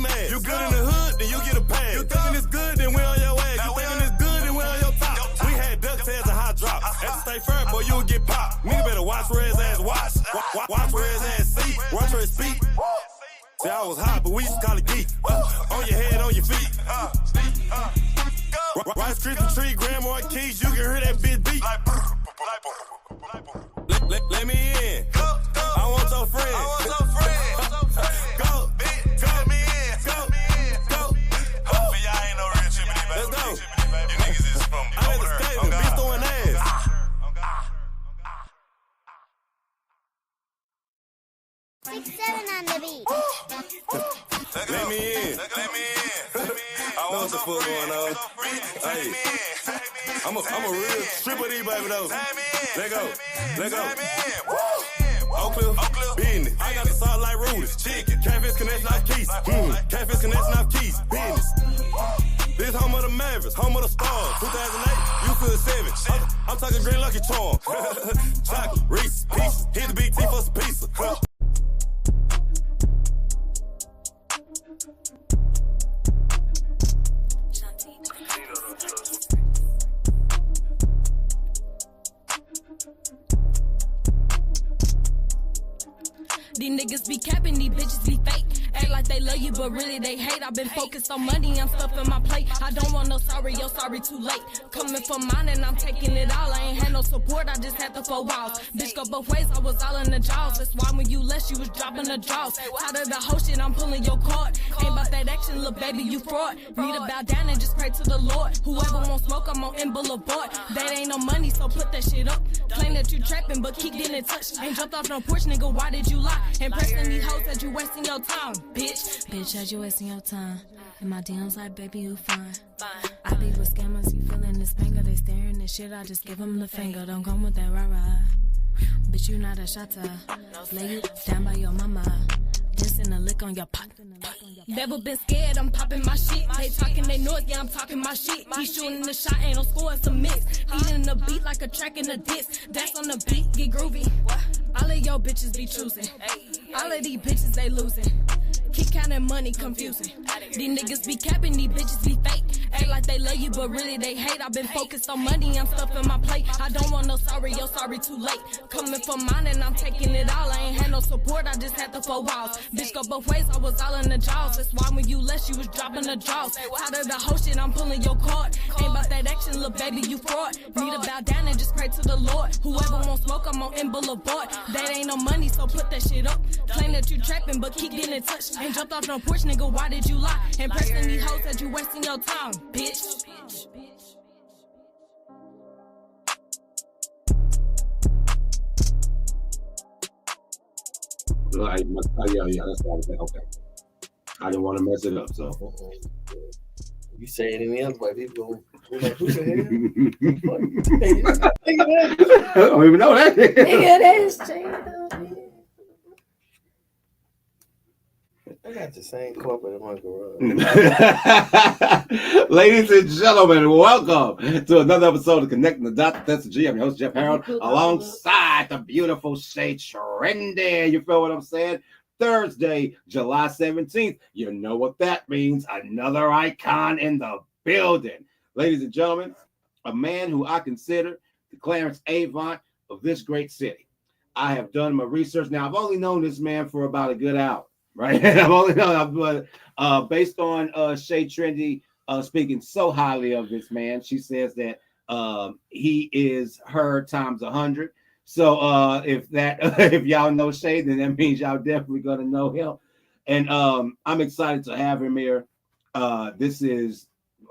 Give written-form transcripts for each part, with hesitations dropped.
mad. You good in the hood, then you get a pass. You thinking it's good, then we on your ass. You thinking it's good, then we on your top. We had duck tails and hot drops. At the state fair, boy, you would get popped. Nigga better watch where his ass watch. Watch where his ass see. Watch where his speak. See, I was hot, but we used to call it geek. On your head, on your feet. Rice Krispie treat, Grandma Keys, you can hear that bitch beat. Let me in. I want your friend. Go, bitch. Let me in. Go. Hopefully y'all ain't no real chippity baby. Let's go. You niggas is from over there. I'm bitch throwing ass. 6-7 on the beat. Let me in. I know what the fuck going on. Hey, I'm a real stripper these baby though. Let go. Oak Cliff, business. I got the salt like Rudy's. Chicken. Catfish connects like keys. Catfish connects like keys. Business. This home of the Mavericks, home of the Stars. 2008, you feel 7. I'm talking green lucky charm. Chocolate, Reese, pizza. Hit the big T for some pizza. These niggas be capping, these bitches be fake. Act like they love you, but really they hate. I've been focused on money, I'm stuffing my plate. I don't want no sorry, yo, sorry, too late. Coming for mine and I'm taking it all. I ain't had no support, I just had the 4 walls. Bitch go both ways, I was all in the jaws. That's why when you left, you was dropping the draws. Out of the whole shit, I'm pulling your card. Ain't about that action, little baby, you fraud. Need to bow down and just pray to the Lord. Whoever wants smoke, I'm on M Boulevard. That ain't no money, so put that shit up. Claim that you trapping, but keep getting touched. Ain't jumped off no porch, nigga, why did you lie? And pressing these hoes that you wasting your time, bitch. Bitch, as you wasting your time. And my DMs like, baby, you fine. I be with scammers, you feeling this finger. They staring this shit, I just give them the finger. Don't come with that rah-rah. Bitch, you not a shotter. Lay you down by your mama. Dancing a lick on your pot. Never been scared, I'm popping my shit. They talking they noise, yeah, I'm talking my shit. He shooting the shot, ain't no score, it's a mix. Eating the beat like a track in a disc. Dance on the beat, get groovy. All of your bitches be choosing. All of these bitches, they losing. Keep counting money, confusing. These niggas be capping, these bitches be fake. Act like they love you, but really they hate. I've been focused on money, I'm stuffing my plate. I don't want no sorry, yo, sorry, too late. Coming for mine and I'm taking it all. I ain't had no support, I just had the 4 walls. Bitch go both ways, I was all in the jaws. That's why when you left, you was dropping the draws. Out of the whole shit, I'm pulling your card. Ain't about that action, little baby, you fraud. Need to bow down and just pray to the Lord. Whoever wants smoke, I'm on M Boulevard. That ain't no money, so put that shit up. Claim that you trapping, but keep getting touched. Ain't jumped off no porch, nigga, why did you lie? And pressing these hoes that you wasting your time, bitch. Like, yeah, that's what I was saying. Okay. I didn't want to mess it up, so. You say it any other way, people go, who the hell? I don't even know that. Nigga, that's Jeter. I got the same corporate in my garage. Ladies and gentlemen, welcome to another episode of Connecting the Dots. That's the G. I'm your host, Jeff Harold, alongside the beautiful Shay Trendy. You feel what I'm saying? Thursday, July 17th. You know what that means. Another icon in the building. Ladies and gentlemen, a man who I consider the Clarence Avant of this great city. I have done my research. Now, I've only known this man for about a good hour, right? I've only known, but based on Shay Trendy speaking so highly of this man, she says that he is her times 100. So if y'all know Shay, then that means y'all definitely gonna know him. And I'm excited to have him here. This is,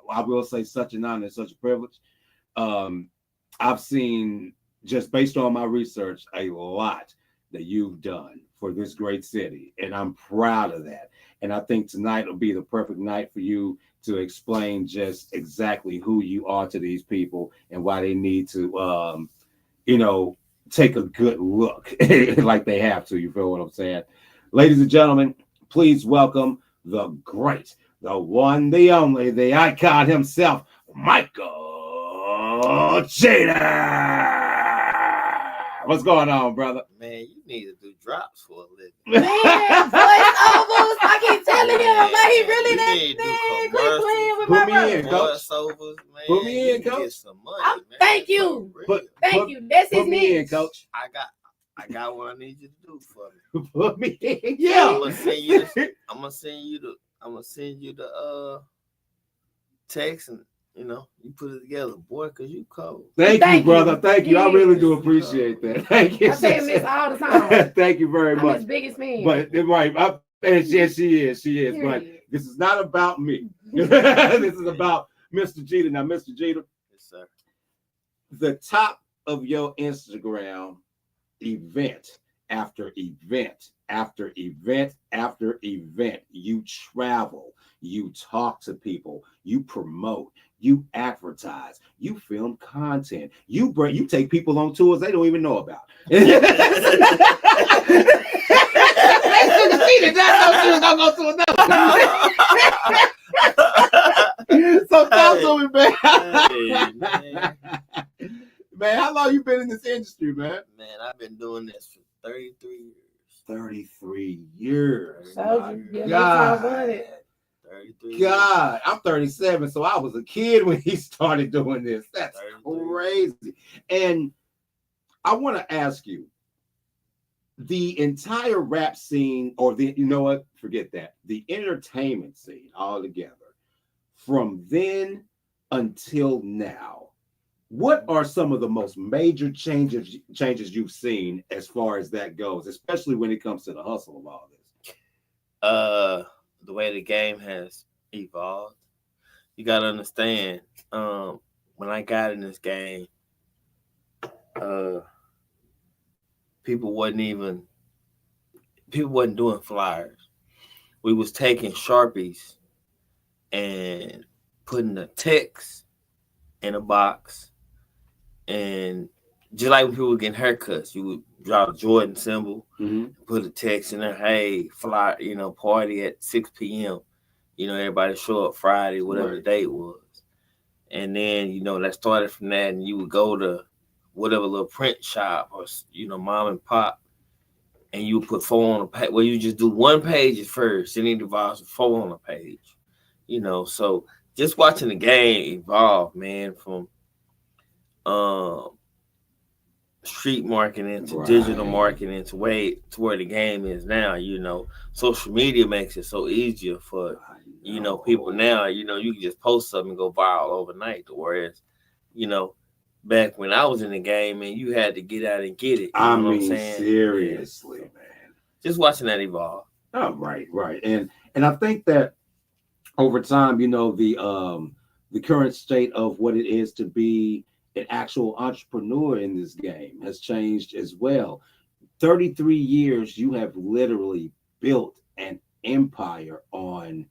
I will say, such an honor, such a privilege. I've seen, just based on my research, a lot that you've done for this great city, and I'm proud of that. And I think tonight will be the perfect night for you to explain just exactly who you are to these people and why they need to, take a good look like they have to. You feel what I'm saying? Ladies and gentlemen, please welcome the great, the one, the only, the icon himself, Mychal Jeter. What's going on, brother? Man, you need to do drops for a living. Man, voice almost. I keep telling him, I'm like, he in, coach. voiceovers, man. Put me in, you can coach. Get some money, man. Thank you. For real. Thank you. That's his Put me in, niche. coach. I got what I need you to do for me. Put me in. Yeah. I'm gonna send you the text, and you put it together, boy, cause you cold. Thank you, brother. you. Thank you. I really do appreciate that. Thank you. I say this all the time. Thank you very I'm much. his biggest fan. But right, and yes, she is. But this is not about me. This is about Mr. Jeter. Now, Mr. Jeter, Yes, sir. the top of your Instagram, event after event after event after event, you travel, you talk to people, you promote, you advertise, you film content, you take people on tours they don't even know about. So talk to me, man. Hey, man. Man, how long you been in this industry, man? Man, I've been doing this for 33 years. 33 years. God. 33 God, I'm 37, so I was a kid when he started doing this. That's 33. crazy. And I want to ask you, the entire rap scene, or forget that, the entertainment scene altogether, from then until now, what are some of the most major changes you've seen as far as that goes, especially when it comes to the hustle of all this? The way the game has evolved, you gotta understand. When I got in this game, people wasn't doing flyers. We was taking Sharpies and putting the text in a box, and just like when people were getting haircuts, you would draw the Jordan symbol, put a text in there, hey, fly, party at 6 p.m. Everybody show up Friday, whatever the date was. And then, that started from that, and you would go to whatever little print shop or, mom and pop, and you would put 4 on a page. Well, you just do 1 page at first, then it evolves to 4 on a page. So just watching the game evolve, man, from street marketing to digital marketing to where the game is now. Social media makes it so easier for people now. You can just post something and go viral overnight. Whereas, back when I was in the game, man, you had to get out and get it. I mean, what I'm saying? Seriously, man. Just watching that evolve. Oh, right. And I think that over time, the current state of what it is to be an actual entrepreneur in this game has changed as well. 33 years, you have literally built an empire on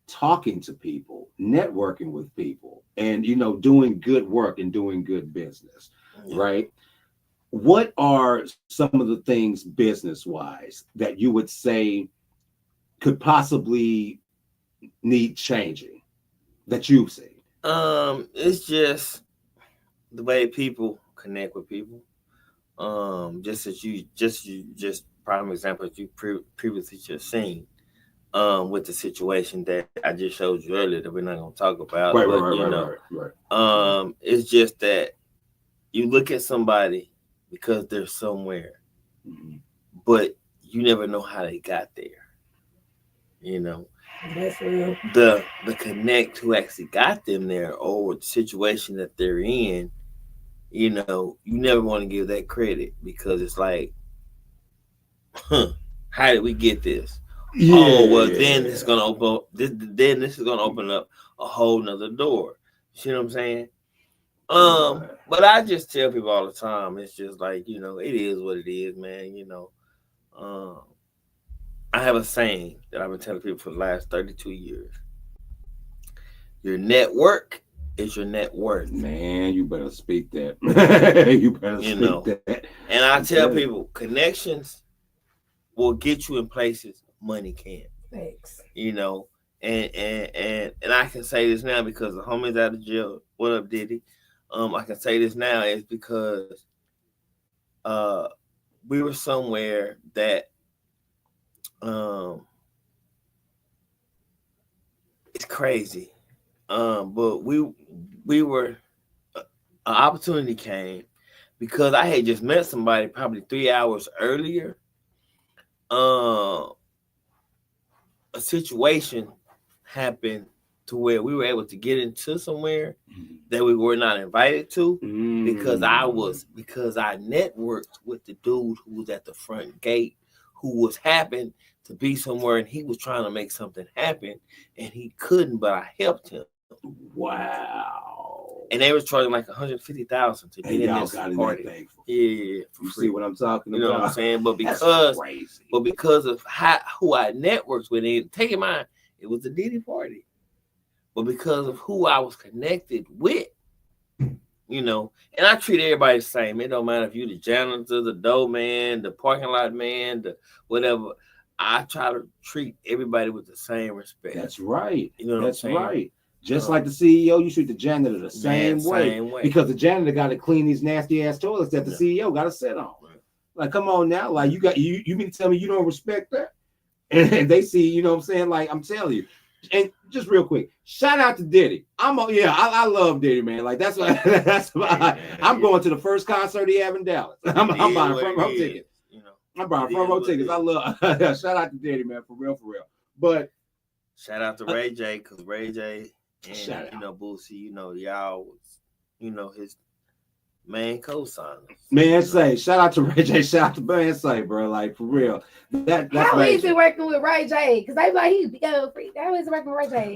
talking to people, networking with people, and doing good work and doing good business, right? What are some of the things business-wise that you would say could possibly need changing that you've seen? It's just the way people connect with people. Just prime example that you previously just seen. With the situation that I just showed you earlier that we're not going to talk about. Right. It's just that you look at somebody because they're somewhere, but you never know how they got there. That's real. The connect who actually got them there, or the situation that they're in, you never want to give that credit, because it's like, how did we get this? Then this is gonna open. This is gonna open up a whole nother door. You see what I'm saying? But I just tell people all the time, it's just like, it is what it is, man. I have a saying that I've been telling people for the last 32 years. Your network is your net worth. Man, you better speak that. You better speak that. And I tell people, connections will get you in places money can't. Thanks. And I can say this now because the homie's out of jail. What up, Diddy? I can say this now is because we were somewhere that it's crazy. But we were an opportunity came because I had just met somebody probably 3 hours earlier. A situation happened to where we were able to get into somewhere that we were not invited to because I networked with the dude who was at the front gate who was happened to be somewhere and he was trying to make something happen and he couldn't, but I helped him. Wow. And they was charging like $150,000 to get in this party. Yeah, you see what I'm talking about? You know what I'm saying? But because of who I networked with, and take in mind, it was the Diddy party. But because of who I was connected with, you know, and I treat everybody the same. It don't matter if you the janitor, the dough man, the parking lot man, the whatever. I try to treat everybody with the same respect. That's right. You know what I'm saying? Right. Just like the CEO, you treat the janitor the same way. Because the janitor got to clean these nasty ass toilets that the CEO got to sit on. Like, come on now, like you mean to tell me you don't respect that? And they see, you know what I'm saying? Like, I'm telling you. And just real quick, shout out to Diddy. I love Diddy, man. Like that's why I'm going to the first concert he had in Dallas. I'm buying front row tickets. You know, I'm buying front row tickets. I love. Shout out to Diddy, man, for real. But shout out to Ray J, because Ray J and Boosie, y'all was, his main co-signer. Man, say shout out to Ray J, shout out to Man Say, bro. Like for real. That's how is it working with Ray J? Because they like he's free. How is it working with Ray J?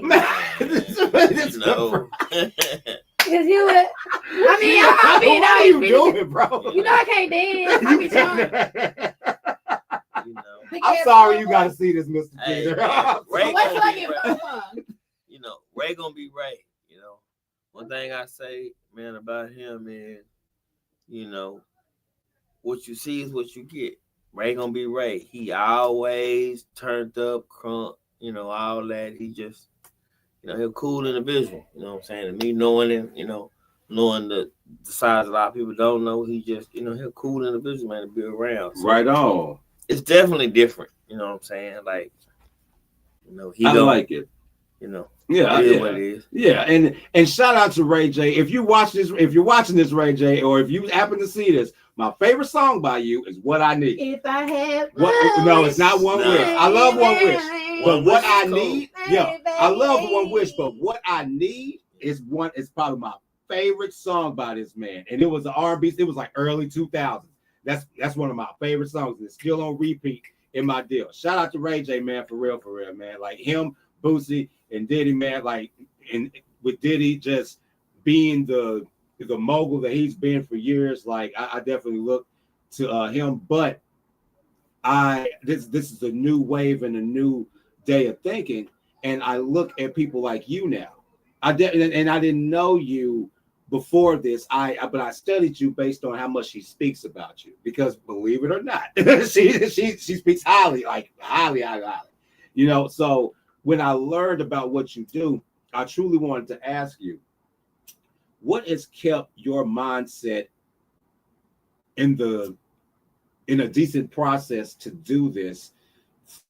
Cause you would, I mean, how you doing, bro? You know I can't dance. I be trying. I'm sorry you gotta see this, Mr. Jeter. Ray Ray gonna be Ray. One thing I say, man, about him is, what you see is what you get. Ray gonna be Ray. He always turned up, crunk, all that. He just, he's a cool individual. You know what I'm saying? And me knowing him, knowing the size a lot of people don't know, he just, he's a cool individual, man, to be around. So, right on. It's definitely different. You know what I'm saying? Like, I like it. Yeah, it is what it is. Yeah, and shout out to Ray J. If you're watching this, Ray J, or if you happen to see this, my favorite song by you is "What I Need." If I had no, it's not One Wish. I love One Wish, but What I Need, I love One Wish, but What I Need is probably my favorite song by this man, and it was an R&B. It was like early 2000s. That's one of my favorite songs, and it's still on repeat in my deal. Shout out to Ray J, man, for real, man. Like him, Boosie, and Diddy, man. Like, and with Diddy just being the mogul that he's been for years, like I definitely look to him. But this is a new wave and a new day of thinking, and I look at people like you now. I didn't know you before this, but I studied you based on how much she speaks about you, because believe it or not, she speaks highly. So when I learned about what you do, I truly wanted to ask you, what has kept your mindset in a decent process to do this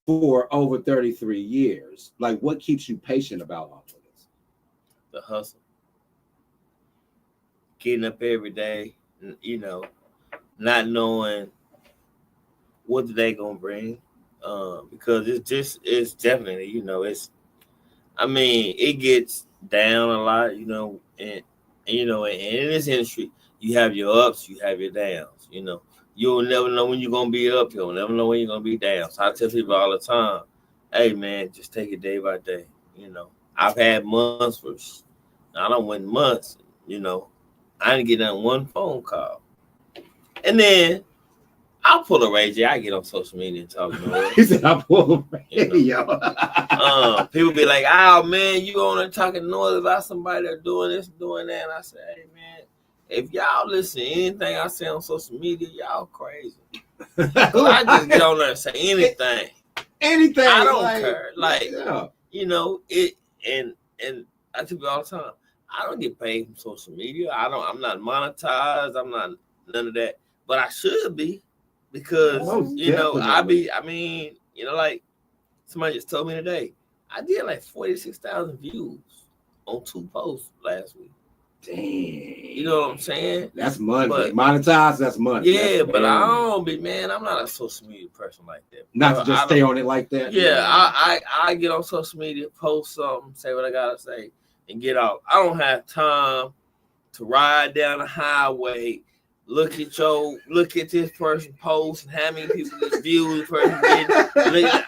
for over 33 years? Like, what keeps you patient about all of this? The hustle. Getting up every day, not knowing what the day gonna bring, because it's definitely, it gets down a lot, and in this industry, you have your ups, you have your downs, you'll never know when you're gonna be up, you'll never know when you're gonna be down. So I tell people all the time, hey man, just take it day by day. I've had months I don't win months, I didn't get on one phone call. And then I'll pull a Ray J. I get on social media and talk noise. He said, I'll pull a Ray J. People be like, oh, man, you on there talking noise about somebody that's doing this, doing that. And I say, hey, man, if y'all listen to anything I say on social media, y'all crazy. I just get on there and say anything. Anything. I don't care. And I tell people all the time, I don't get paid from social media. I'm not monetized. I'm not none of that. But I should be, because like somebody just told me today, I did like 46,000 views on 2 posts last week. Dang. You know what I'm saying? That's money. But- Monetized, that's money. Yeah, That's but I money. don't be, man. I'm not a social media person like that. Not bro. to just I stay don't- on it like that. Yeah, I get on social media, post something, say what I gotta say, and get out. I don't have time to ride down the highway, look at this person post and how many people this views this person getting.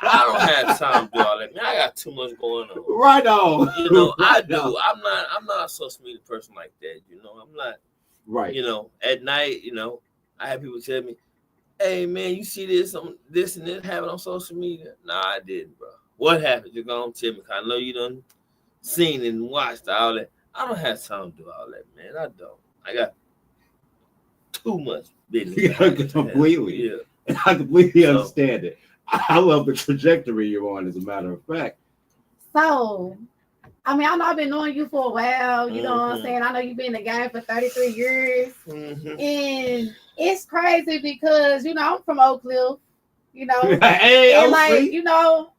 I don't have time to do all that. Man, I got too much going on. Right on. You know, I Right do. on. I'm not a social media person like that. You know, I'm not. Right. You know, at night, you know, I have people tell me, "Hey, man, you see this and this happened on social media?" Nah, I didn't, bro. What happened? You're gonna tell me? 'Cause I know you done seen and watched all that. I don't have time to do all that, man. I don't. I got too much business. Yeah, completely. Yeah. I completely So- understand it. I love the trajectory you're on, as a matter of fact. So, I mean, I know I've been knowing you for a while. You know what I'm Mhm. saying? I know you've been in the game for 33 years. Mhm. And it's crazy because, you know, I'm from Oak Cliff, you know. Hey, And OC. like, you know,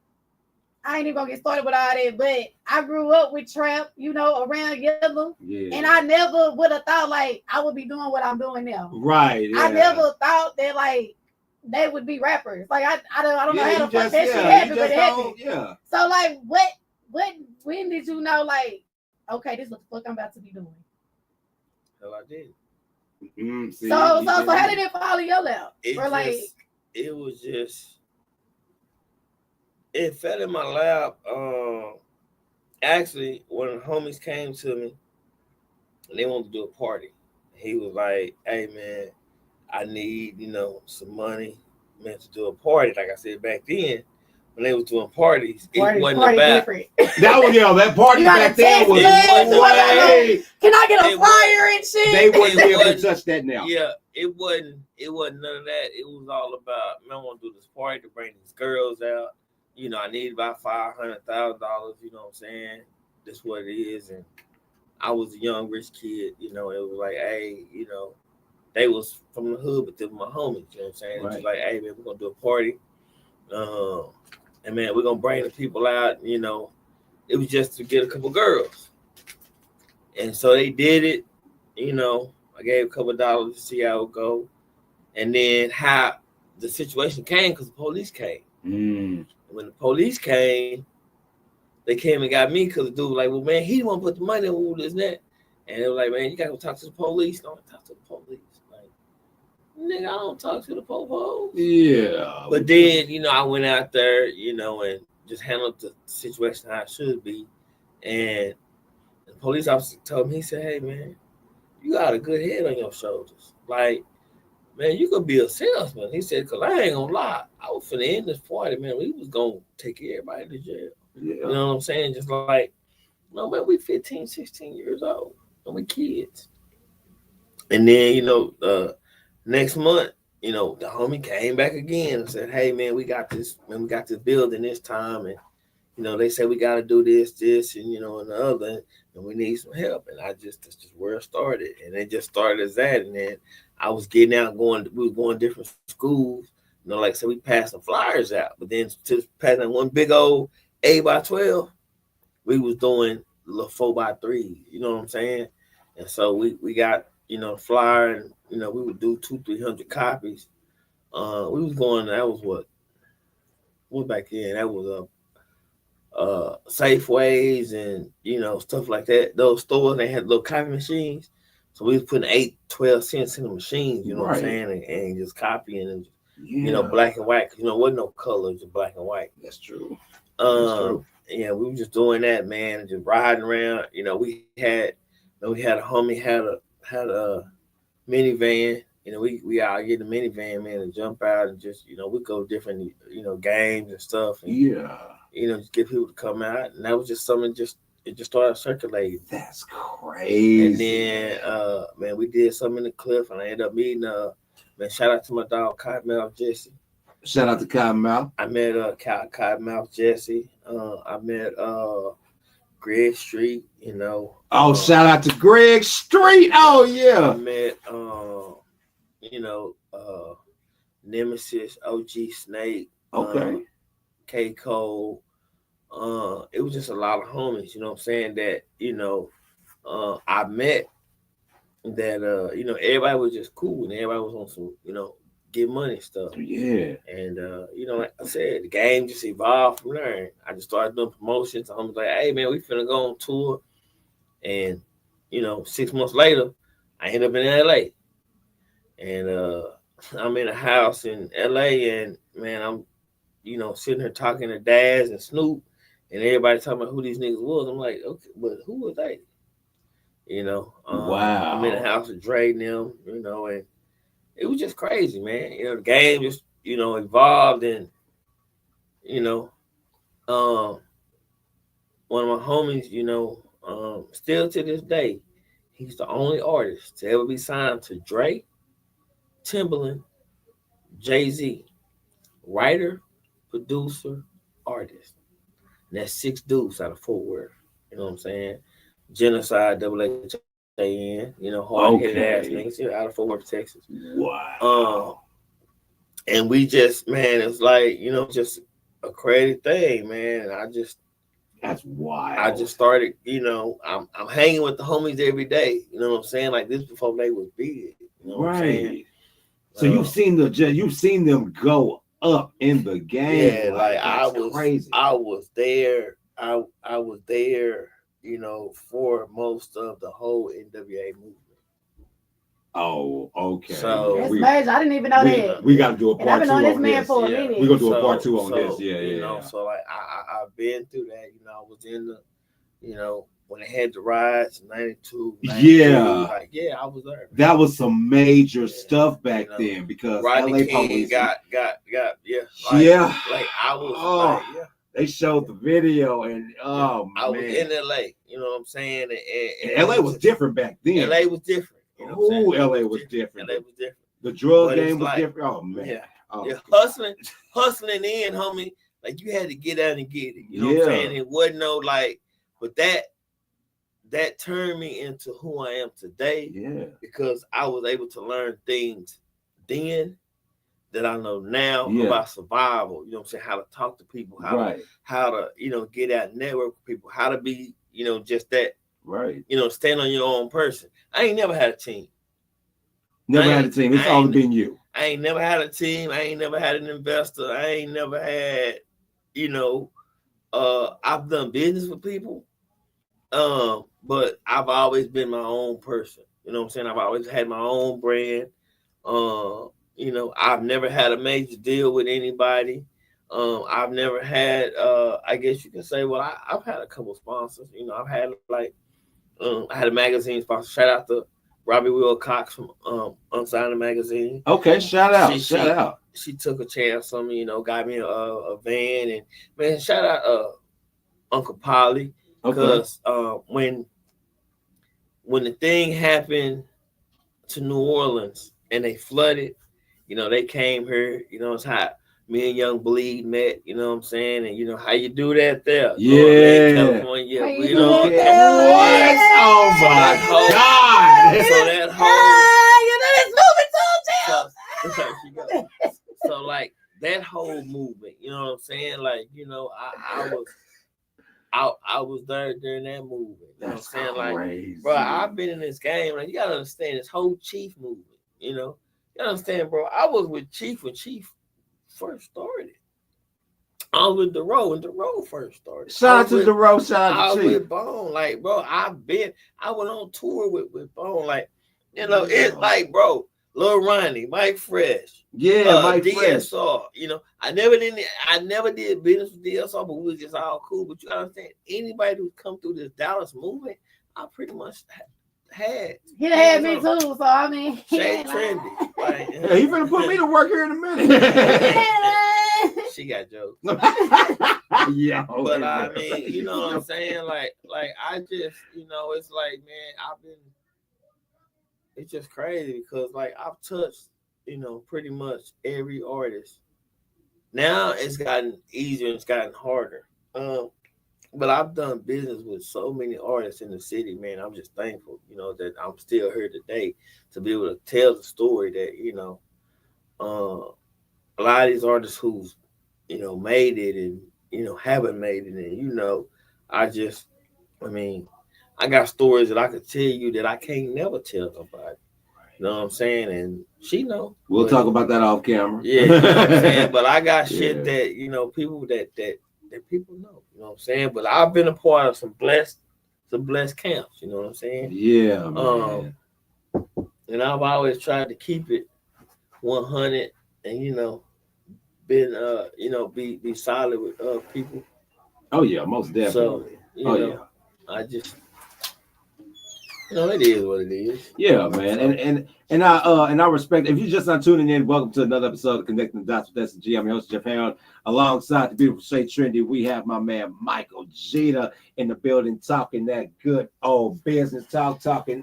I ain't even gonna get started with all that, but I grew up with trap, you know, around Yellow. Yeah. And I never would have thought like I would be doing what I'm doing now. Right. Yeah. I never thought that like they would be rappers. Like I don't know Yeah, how you the fuck just, that shit yeah, happened, you but just it happened. don't, yeah. So like when did you know like okay, this is what the fuck I'm about to be doing? Hell, I did. See, So how did it fall in your lap? It Or like it fell in my lap. Actually, one of the homies came to me and they wanted to do a party. He was like, "Hey man, I need, you know, some money, man, to do a party." Like I said back then, when they was doing parties, it wasn't party about different. that was that party You gotta back then text was us, do I gotta way. Can I get a It flyer and shit? They wouldn't It be able to wasn't- touch that now. Yeah, it wasn't none of that. It was all about, man, I want to do this party to bring these girls out. You know, I need about $500,000, you know what I'm saying? That's what it is. And I was a young rich kid, you know, it was like, hey, you know, they was from the hood, but they were my homies, you know what I'm saying? It was Right. like, hey man, we're gonna do a party. And man, we're gonna bring the people out, you know. It was just to get a couple girls. And so they did it, you know. I gave a couple of dollars to see how it would go. And then how the situation came because the police came. When the police came, they came and got me because the dude was like, well, man, he didn't want to put the money in all this and that. And they were like, man, you got to go talk to the police. Don't talk to the police. Like, nigga, I don't talk to the police. Yeah. But then, you know, I went out there, you know, and just handled the situation how it should be. And the police officer told me, he said, hey, man, you got a good head on your shoulders. Like, man, you could be a salesman. He said, because I ain't going to lie. I was finna end this party, man. We was going to take everybody to jail. Yeah. You know what I'm saying? Just like, no, man, we 15, 16 years old. And we kids. And then, you know, next month, you know, the homie came back again and said, hey, man, we got this building this time. And, you know, they said we got to do this, and, you know, and the other, and we need some help. And that's just where it started. And it just started as that. And then I was getting out, we were going to different schools. You know, like I said, we passed some flyers out. But then to passing one big old 8x12, we was doing little 4x3s. You know what I'm saying? And so we got, you know, flyer, and, you know, we would do 200-300 copies. We was going, that was what back then? That was Safeways and, you know, stuff like that. Those stores, they had little copy machines. So we was putting 8-12 cents in the machines, you know what I'm saying? And just copying and, you know, black and white. You know, wasn't no color, just black and white. That's true. Yeah, we were just doing that, man, and just riding around. You know, we had a homie had a minivan. You know, we out get the minivan, man, and jump out and just, you know, we go different, you know, games and stuff. And, you know, just get people to come out. And that was just something it just started circulating. That's crazy. And then man, we did something in the cliff, and I ended up meeting man, shout out to my dog Cottonmouth Jesse. Shout out to Cottonmouth. I met Cottonmouth Jesse. I met Greg Street, you know. Shout out to Greg Street. Oh yeah. I met you know, Nemesis, OG Snake, Okay. K. Cole, it was just a lot of homies, you know what I'm saying, that, I met that, everybody was just cool and everybody was on some, get money stuff. Yeah. And, like I said, the game just evolved from there. I just started doing promotions. I was like, hey, man, we finna go on tour. And, 6 months later, I ended up in L.A. And I'm in a house in L.A. and, man, I'm, sitting here talking to Daz and Snoop. And everybody talking about who these niggas was. I'm like, okay, but who was they? Wow. I'm in the house with Dre and them, and it was just crazy, man. The game just, evolved and, one of my homies, still to this day, he's the only artist to ever be signed to Dre, Timbaland, Jay-Z, writer, producer, artist. And that's 6 dudes out of Fort Worth. You know what I'm saying? Genocide, HAN, hard-headed ass niggas out of Fort Worth, Texas. Wow. And we just, man, it's like, just a crazy thing, man. And that's wild. I just started, I'm hanging with the homies every day. You know what I'm saying? Like this before they was big. You know what I'm saying? So you've seen them go up in the game. Yeah, like I was crazy. I was there. I was there, for most of the whole NWA movement. Oh, okay. So that's major. I didn't even know that. We got to do a part 2 on this. I've been on this man for a minute. We're gonna do a part 2 on this. Yeah. So like I've been through that. I was in the, when they had the riots, 92. Like, I was there. That was some major stuff back then because Rodney LA King police got Like I was They showed the video and I was in LA. You know what I'm saying? And LA was different back then. LA was different. LA was different. LA was different. The drug game was different. Oh man. Yeah. Hustling in, homie. Like you had to get out and get it. You know what I'm saying? It wasn't no like, but that turned me into who I am today. Yeah. Because I was able to learn things then that I know now about survival. You know what I'm saying? How to talk to people, how to get out and network with people, how to be, just that. Right. Stand on your own person. I ain't never had a team. It's all been you. I ain't never had a team. I ain't never had an investor. I ain't never had, I've done business with people. But I've always been my own person. You know what I'm saying? I've always had my own brand. I've never had a major deal with anybody. I've never had, I guess you can say, I've had a couple sponsors. I've had I had a magazine sponsor. Shout out to Robbie Wilcox from Unsigned Magazine. Okay, shout out. She took a chance on me, got me a van, and man, shout out Uncle Polly, because when the thing happened to New Orleans and they flooded, they came here. It's hot. Me and Young Bleed met, you know what I'm saying? And how you do that there. Yeah. California, Oh my God. So that whole So like that whole movement, you know what I'm saying? Like, I was there during that movement. You know what I'm saying? Crazy. Like, bro, I've been in this game. Like, you gotta understand this whole Chief movement, You understand, bro? I was with Chief when Chief first started. I was with DeRoe when DeRoe first started. Shout out to DeRoe, shout out to Chief. I was with Bone, like, bro, I went on tour with Bone, like, it's like, bro, Lil Ronnie, Mike Fresh, Mike DSR, I never did business with DSR, but we was just all cool. But you gotta understand, anybody who's come through this Dallas movement, I pretty much had. He had me too, so I mean, Shay Trendy. Like, he finna put me to work here in a minute. She got jokes. Yeah. But I mean, you know what I'm saying? Like I just, it's like, man, it's just crazy because like I've touched, pretty much every artist. Now it's gotten easier and it's gotten harder. But I've done business with so many artists in the city, man. I'm just thankful, that I'm still here today to be able to tell the story that, a lot of these artists who's, made it and, haven't made it. And I got stories that I could tell you that I can't never tell nobody. You know what I'm saying? And she know. We'll talk about that off camera. Yeah, you know what I'm saying? But I got Yeah. shit that, people that people know. You know what I'm saying? But I've been a part of some blessed camps, you know what I'm saying? Yeah, man. And I've always tried to keep it 100 and been be solid with people. Oh yeah, most definitely. So, I just it is what it is. Yeah, man. And I respect. If you're just not tuning in, welcome to another episode of Connecting the Dots with S&G. I'm your host, Jeff Harold. Alongside the beautiful Shay Trendy, we have my man Mychal Jeter in the building, talking that good old business talking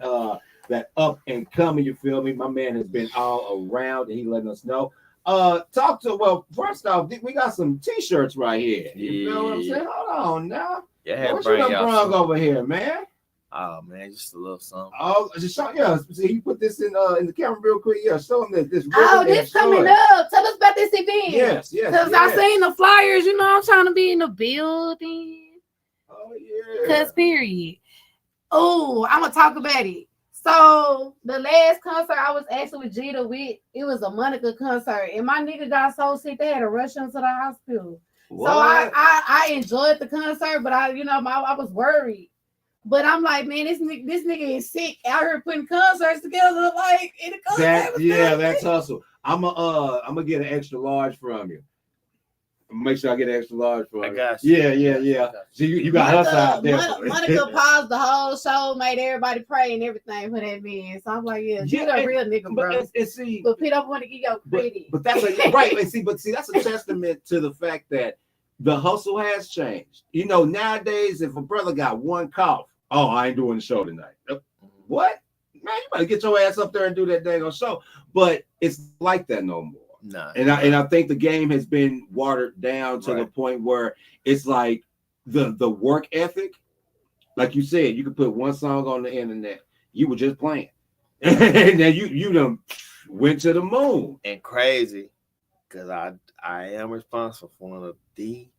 that up and coming. You feel me? My man has been all around, and he letting us know. First off, we got some T-shirts right here. You feel what I'm saying? Hold on now. Yeah, what you done brung over here, man? Oh man, just a little something. Oh, just show, see, you put this in the camera real quick. Yeah, show them this. This coming up. Tell us about this event. Yes. Because I seen the flyers. I'm trying to be in the building. Oh yeah. Because period. Oh, I'm gonna talk about it. So the last concert I was actually with Jeter with, it was a Monica concert, and my nigga got so sick they had to rush him to the hospital. What? So I enjoyed the concert, but I was worried. But I'm like, man, this nigga is sick out here putting concerts together, like in the concert. That's hustle. I'm gonna get an extra large from you. Make sure I get an extra large from you. I got you. Yeah. So you got her side there. Monica paused the whole show, made everybody pray and everything for that man. So I'm like, you a real nigga, bro. But Pete don't want to give you credit. But that's right. And see, that's a testament to the fact that the hustle has changed. Nowadays, if a brother got one cough, I ain't doing the show tonight. What? Man, you better get your ass up there and do that dang on show. But it's like that no more. Nah. And I think the game has been watered down to the point where it's like the work ethic. Like you said, you could put one song on the internet. You were just playing. And then you done went to the moon. And crazy, because I am responsible for one of the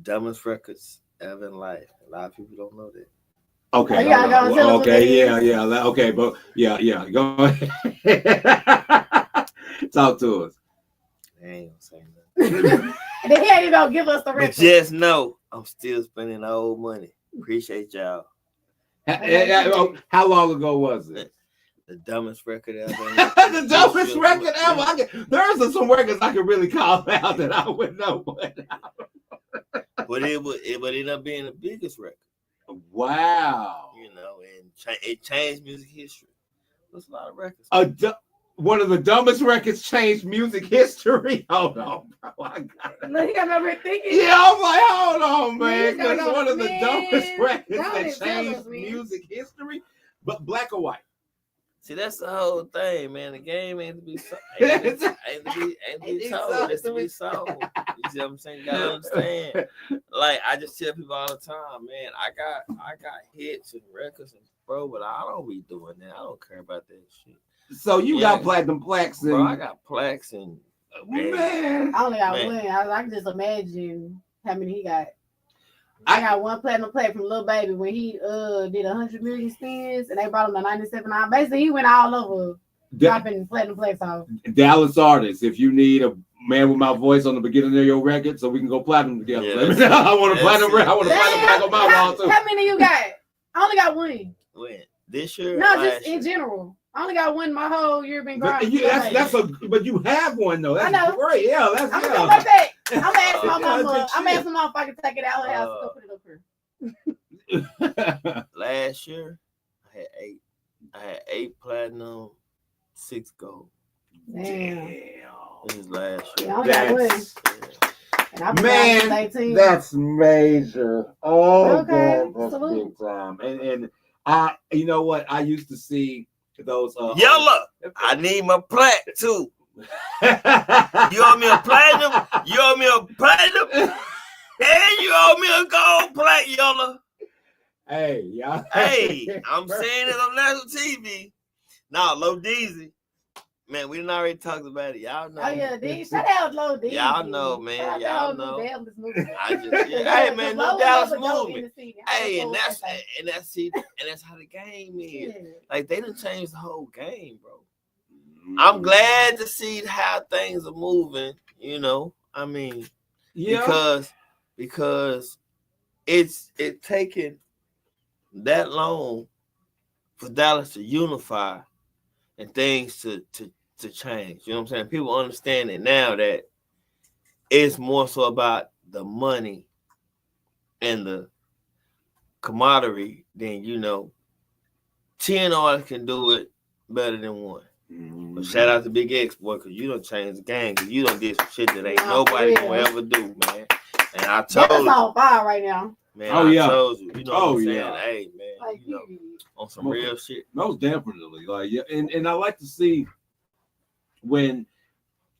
dumbest records ever in life. A lot of people don't know that. Okay. Okay, but yeah. Go ahead. Talk to us. I ain't gonna say nothing. Then he ain't even gonna give us the record. But just know I'm still spending the old money. Appreciate y'all. How long ago was it? The dumbest record ever. The dumbest record ever. There's some records I could really call out that I would know. But it ended up being the biggest record. Wow. And it changed music history. There's a lot of records. One of the dumbest records changed music history. Hold on, bro. I got it. Look, I'm over thinking. Yeah, I'm like, hold on, man. That's one of the dumbest records that changed music history. But black or white? See, that's the whole thing, man. The game ain't to be sold. Ain't to be told. It's to be sold. You see what I'm saying? You gotta understand. Like I just tell people all the time, man. I got hits and records and bro, but I don't be doing that. I don't care about that shit. So you got platinum plaques and bro, I got plaques and man. I only got one. I can just imagine how many he got. I got one platinum plaque from Lil Baby when he did 100 million spins and they brought him to 97. Basically, he went all over dropping platinum plaques off. Dallas artists, if you need a man with my voice on the beginning of your record, so we can go platinum together. Yeah, I want a platinum plaque on my wall too. How many you got? I only got one. When? This year? No, just in general. I only got one my whole year been grinding. But you have one though. That's I know. great. Yeah, I'm asking my mama. I'm asking my mom if I can take it out of the house and go put it up here. Last year, I had 8 platinum, 6 gold. Damn. This is last year. Yeah, I got one. Man, that's major. Oh, okay. God, that's big time. And I, you know what? I used to see those. Yella, I need my plaque too. You owe me a platinum. You owe me a platinum, and you owe me a gold plaque, Yella. Hey, y'all. Hey, I'm saying it on national TV. Now, Low Deezy, Man, we done already talked about it. Y'all know. Oh yeah, D. Shout out Low D. Y'all know, man. Shout out Y'all to know. New Dallas movement. Hey man, New Dallas Low was movement. in the city. Hey, and That's that's how the game is. yeah. Like they done changed the whole game, bro. I'm glad to see how things are moving. You know, I mean, because it's taken that long for Dallas to unify and things to change. You know what I'm saying? People understand it now that it's more so about the money and the camaraderie than 10 artists can do it better than one. Mm-hmm. But shout out to Big X, boy, because you done changed the game. Because you done did some shit that ain't nobody gonna ever do, man. And I told you. That's on fire right now. Man, I told you. You know what I'm saying? Yeah. Hey, man, Like, on some real shit. Most definitely. Like, yeah, and I like to see when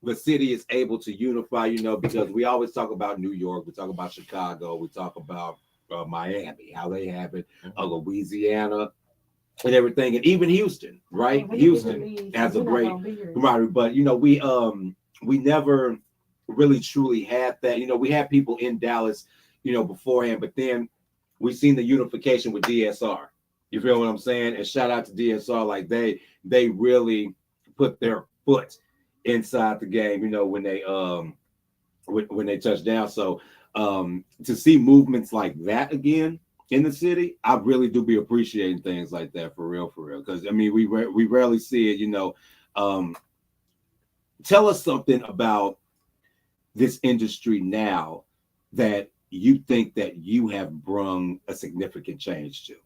the city is able to unify, because we always talk about New York, we talk about Chicago, we talk about Miami, how they have it, Louisiana, and everything, and even Houston, right? Houston has a great camaraderie, but we never really truly had that. We had people in Dallas, beforehand, but then we seen the unification with DSR. You feel what I'm saying? And shout out to DSR, like they really put their foot inside the game, when they touch down. So to see movements like that again in the city, I really do be appreciating things like that for real. Because I mean, we rarely see it. Tell us something about this industry now that you think that you have brung a significant change to.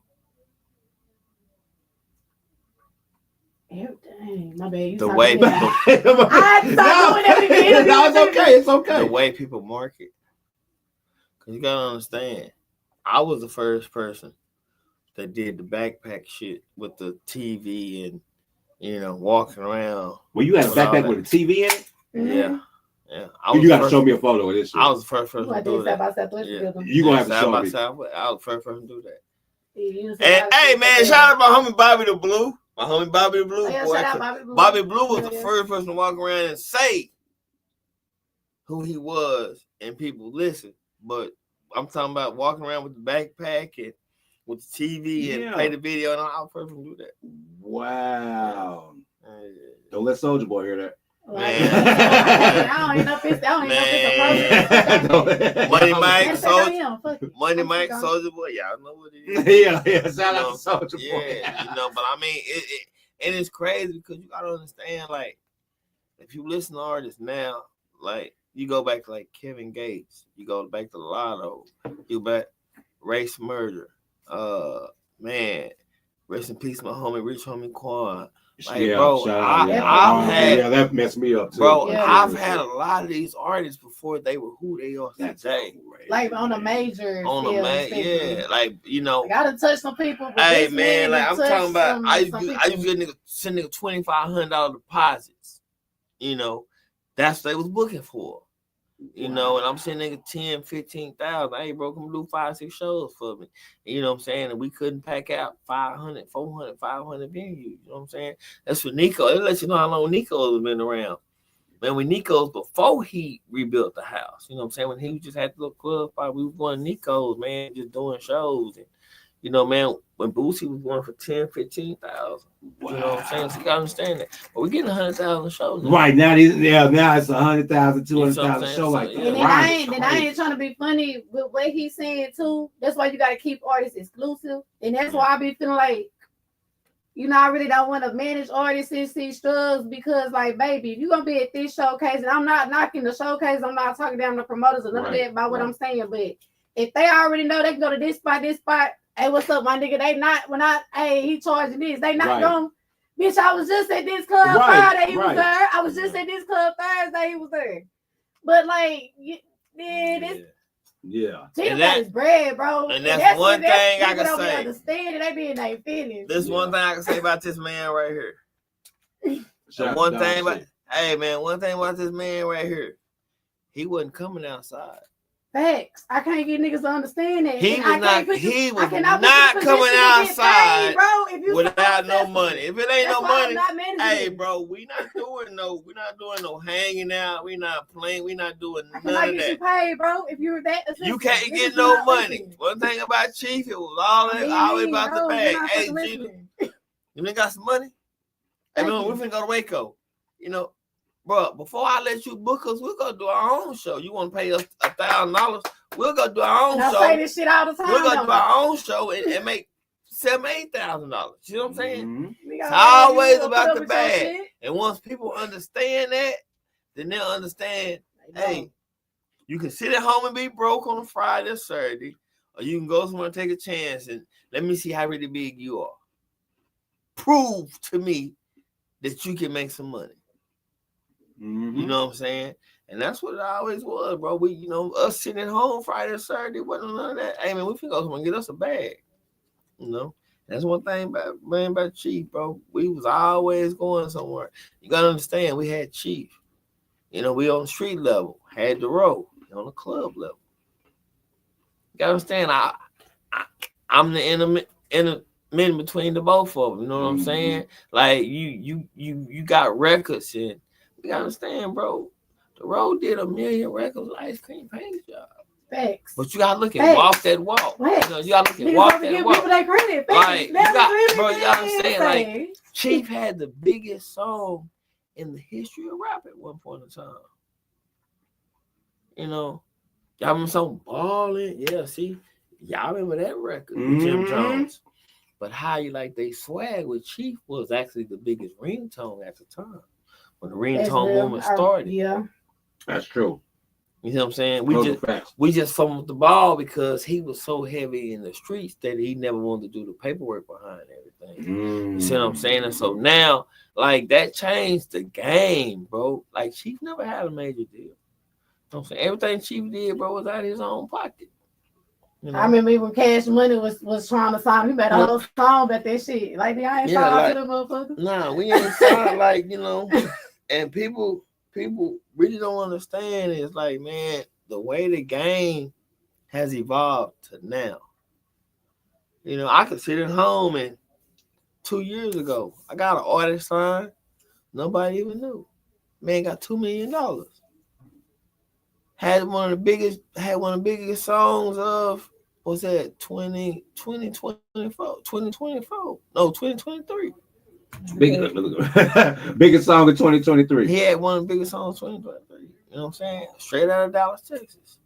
Dang, my bad. The way people, it's okay. The way people market, because you gotta understand, I was the first person that did the backpack shit with the TV and walking around. Well, you had a backpack with a TV in it. Yeah. You got to show me a photo of this shit. I was the first person to do that. You gonna have to show me. I was the first person to do that. And hey, man, shout out my homie Bobby the Blue. My homie Bobby the Blue, boy. Bobby Blue was the first person to walk around and say who he was, and people listen. But I'm talking about walking around with the backpack and with the TV and play the video, and I was the first person to do that. Wow. Don't let Soulja Boy hear that. Man. I don't know if it's Money Mike, Soulja Boy, y'all know what it is. Yeah. Shout out to Soulja Boy. But I mean, and it's crazy because you gotta understand, like, if you listen to artists now, like, you go back to like Kevin Gates, you go back to Lotto, you back Race Murder, man, rest in peace, my homie, Rich Homie Quan. Like, bro, that messed me up too. Bro, I've had a lot of these artists before they were who they are today. Like on a major, like I gotta touch some people. Hey man, like I'm talking about, I used to send nigga $2,500 deposits. That's what they was booking for. And I'm sending nigga 10, 15,000. Hey, bro, come do 5-6 shows for me. You know what I'm saying? And we couldn't pack out 500, 400, 500 venues. You know what I'm saying? That's for Nico. It lets you know how long Nico's has been around. Man, when Nico's, before he rebuilt the house, you know what I'm saying? When he just had the little club fight, we was going to Nico's, man, just doing shows. And, man, when Boosie was going for 10, 15,000. Wow. You know what I'm saying? So you gotta understand that. But we're getting 100,000 shows. Right now, now it's 100,000, 200,000 show like that. And I ain't trying to be funny with what he's saying too. That's why you gotta keep artists exclusive, and that's why I be feeling like, I really don't want to manage artists and see struggles because, like, baby, if you're gonna be at this showcase, and I'm not knocking the showcase, I'm not talking down the promoters or none of that about what I'm saying, but if they already know they can go to this spot. Hey, what's up, my nigga? They not, he charging this. They not going, bitch, I was just at this club Friday, he was there. I was just at this club Thursday, he was there. But, like, Jeter got his bread, bro. And that's one thing I can say. Understand it, they be in their feelings. This one thing I can say about this man right here. One thing about this man right here. He wasn't coming outside. Facts. I can't get niggas to understand that. He And was I not. can't put you- He I was cannot not put you in coming a position to get outside paid, bro. If you without no successful. money. If it ain't That's no why I'm money, not managing hey, it. bro, we're not doing no hanging out. We not playing. We not doing I none cannot of get you that. paid, bro. If you're that assistant. You can't Niggas get do no not money. listen. One thing about Chief, it was always about the No, bag. you're not Hey, fucking Jeter, listening. you nigga got some money? Hey, Thank man, you. we finna go to Waco. You know, bro, before I let you book us, we'll go do our own show. You want to pay us $1,000? We'll go do our own And I show. say this shit all the time. We're gonna don't do our own show and make $7,000-$8,000. You know what I'm saying? Mhm. It's always You about put the up with your bag. shit. And once people understand that, then they'll understand, hey, you can sit at home and be broke on a Friday or Saturday, or you can go somewhere and take a chance and let me see how really big you are. Prove to me that you can make some money. Mhm. You know what I'm saying? And that's what it always was, bro. We, us sitting at home Friday or Saturday, wasn't none of that. Hey, man, we finna go somewhere and get us a bag. You know? That's one thing about Chief, bro. We was always going somewhere. You gotta understand, we had Chief. We on the street level, had the road, on the club level. You gotta understand, I'm the intermittent between the both of them. You know what I'm saying? Like you got records, and you gotta understand, bro. The road did 1 million records, ice cream paint job. Facts. But you gotta look at Facts. walk that walk. Facts. You gotta look at Niggas walk have to that give walk. people their credit. Facts. Like, Never you really gotta understand, like, say. Chief had the biggest song in the history of rap at one point in time. Y'all remember some Ballin'? Yeah, see, y'all remember that record with Jim Jones. But how you like they swag with Chief was actually the biggest ringtone at the time. When the ringtone movement started. Yeah. That's true. You know what I'm saying? We just fumbled the ball because he was so heavy in the streets that he never wanted to do the paperwork behind everything. You see what I'm saying? And so now, like, that changed the game, bro. Like, Chief never had a major deal. You know what I'm saying? Everything Chief did, bro, was out of his own pocket. I remember when Cash Money was trying to sign. He made a whole song about that shit. Like, I ain't signed to the motherfucker. Nah, we ain't signed, like, and people really don't understand is like, man, the way the game has evolved to now. I could sit at home and 2 years ago, I got an artist signed. Nobody even knew. Man got $2 million. Had one of the biggest songs of, what's that, 2024? No, 2023. Biggest song of 2023. He had one of the biggest songs of 2023. You know what I'm saying? Straight out of Dallas, Texas.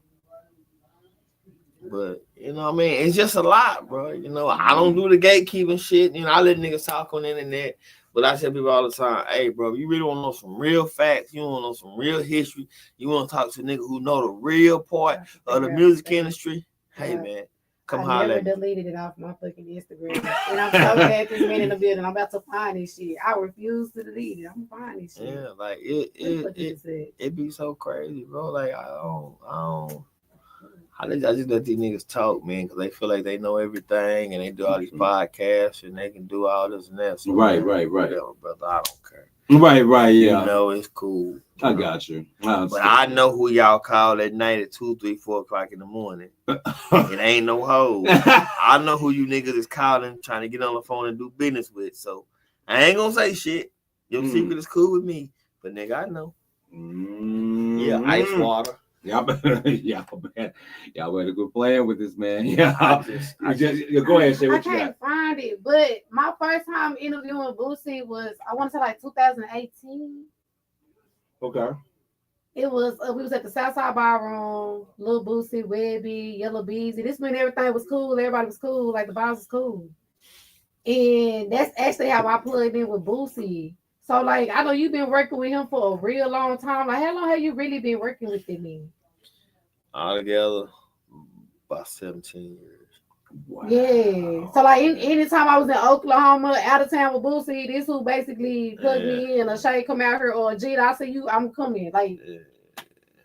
But, it's just a lot, bro. I don't do the gatekeeping shit. I let niggas talk on the internet. But I tell people all the time, hey, bro, you really want to know some real facts, you want to know some real history, you want to talk to a nigga who know the real part of the music industry, hey, man, come holler at me. I never deleted it off my fucking Instagram. And I'm so glad this man in the building. I'm about to find this shit. I refuse to delete it. I'm gonna find this shit. Yeah, like, it be so crazy, bro. Like, I just let these niggas talk, man, because they feel like they know everything and they do all these podcasts and they can do all this and that. So, right. Whatever, brother, I don't care. Right, yeah. It's cool. I got you. But I know who y'all call at night at 2, 3, 4 o'clock in the morning. It ain't no hoes. I know who you niggas is calling, trying to get on the phone and do business with. So I ain't gonna say shit. Your secret is cool with me. But nigga, I know. Yeah, ice water. Y'all better quit playing with this, man. Yeah, go ahead, say what you got. I can't find it, but my first time interviewing Boosie was, I want to say, like 2018. Okay. It was we was at the Southside Ballroom, Lil Boosie, Webby, Yellow Beezy. This when everything was cool, everybody was cool, like the bars was cool. And that's actually how I plugged in with Boosie. So, like, I know you've been working with him for a real long time. Like, how long have you really been working with him? Altogether, about 17 years. Wow. Yeah. So, like, anytime I was in Oklahoma, out of town with Boosie, this who basically plugged me in. Or Shay come out here, or Jeter, I see you, I'm coming. Like,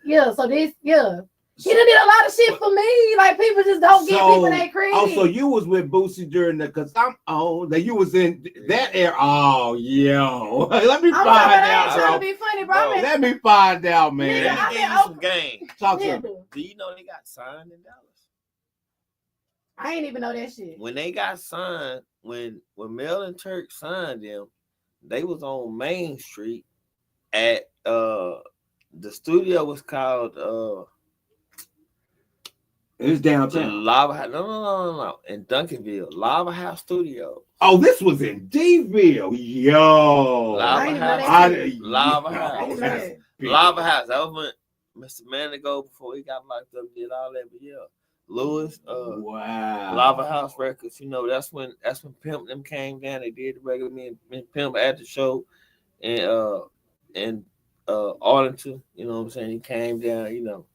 yeah. So this, yeah. He done did a lot of shit for me. Like people just don't give people that credit. Oh, so you was with Boosie during the cause I'm on that you was in that era. Oh, yo. Let me find out, trying to bro. be funny, bro. Let me find out, man. Let me give you some game. Talk to me. Do you know they got signed in Dallas? I ain't even know that shit. When they got signed, when Mel and Turk signed them, they was on Main Street at the studio was called it was downtown. Lava House. No. In Duncanville. Lava House Studio. Oh, this was in D-ville. Yo. Lava House. Lava House. Lava House. That was when Mr. Manigo before he got locked up did all that. But yeah. Lewis, wow. Lava House Records, you know, that's when Pimp them came down. They did the regular me and Pimp at the show and Arlington, you know what I'm saying? He came down, you know,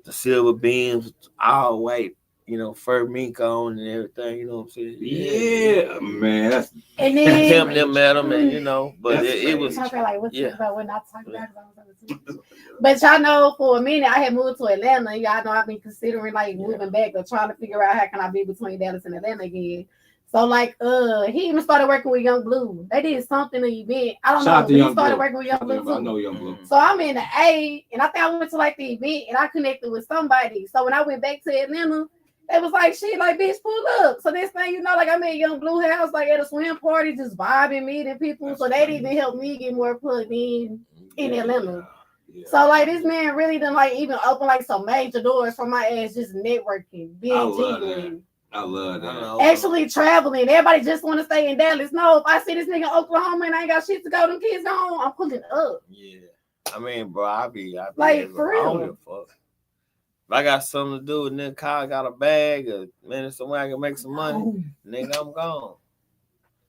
the silver beams, all white, you know, fur mink on and everything, you know what I'm saying? Yeah, man. And then Pimp them met him, and you know, but it was talking like what's about when I talk about it. But y'all know for a minute I had moved to Atlanta. Y'all know I've been considering like moving back or trying to figure out how can I be between Dallas and Atlanta again. So like he even started working with Young Blue. They did something, an event. I don't know. He started working with Young Blue too. I know Young Blue. So I'm in the A, and I think I went to like the event and I connected with somebody. So when I went back to Atlanta, it was like shit, like bitch, pull up. So this thing, you know, like I'm at Young Blue house, like at a swim party, just vibing, meeting people. So they even helped me get more plugged in Atlanta. Yeah. So like this man really done like even open like some major doors for my ass, just networking, being genuine. I love that. Actually traveling. Everybody just want to stay in Dallas. No, if I see this nigga in Oklahoma and I ain't got shit to go, them kids go home, I'm pulling up. Yeah. I mean, bro, I be like for real. I don't give a fuck. If I got something to do and then Kyle got a bag or man, somewhere I can make some money, nigga, I'm gone.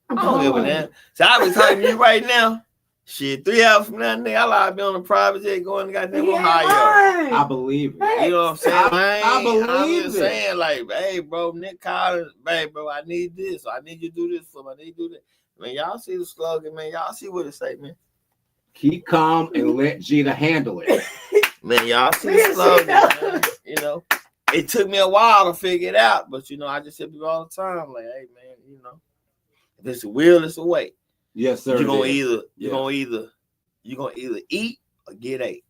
I don't give a damn. So I be talking to you right now. Shit, 3 hours from now, nigga, I be on a private jet going to goddamn Ohio. I believe it. You know what I'm saying? I believe I'm just saying, like, hey, bro, Nick Collins, hey, bro, I need this. I need you to do this for me. I need you to do that. Man, y'all see the slogan, man. Y'all see what it say, man. Keep calm and let Jeter handle it. Man, y'all see the slogan, man. You know, it took me a while to figure it out, but, you know, I just tell people all the time, like, hey, man, you know, if it's a will, it's a way. Yes, sir. You're gonna either eat or get ate.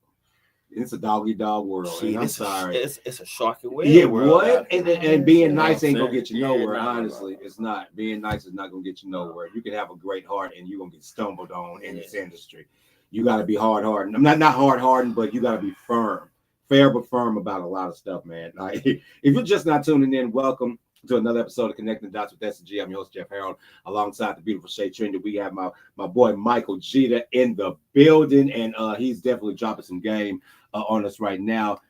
It's a doggy dog world. See, I'm sorry. It's a sharky world. Yeah, what? And being nice ain't gonna get you nowhere. Yeah, honestly, it's not. Being nice is not gonna get you nowhere. You can have a great heart and you're gonna get stumbled on in this industry. You got to be hard-hardened. I'm not hard-hardened, but you got to be firm, fair but firm about a lot of stuff, man. Like, if you're just not tuning in, welcome to another episode of Connecting the Dots with SG. I'm your host, Jeff Harold. Alongside the beautiful Shay Trinity, we have my boy Mychal Jeter in the building, and he's definitely dropping some game on us right now.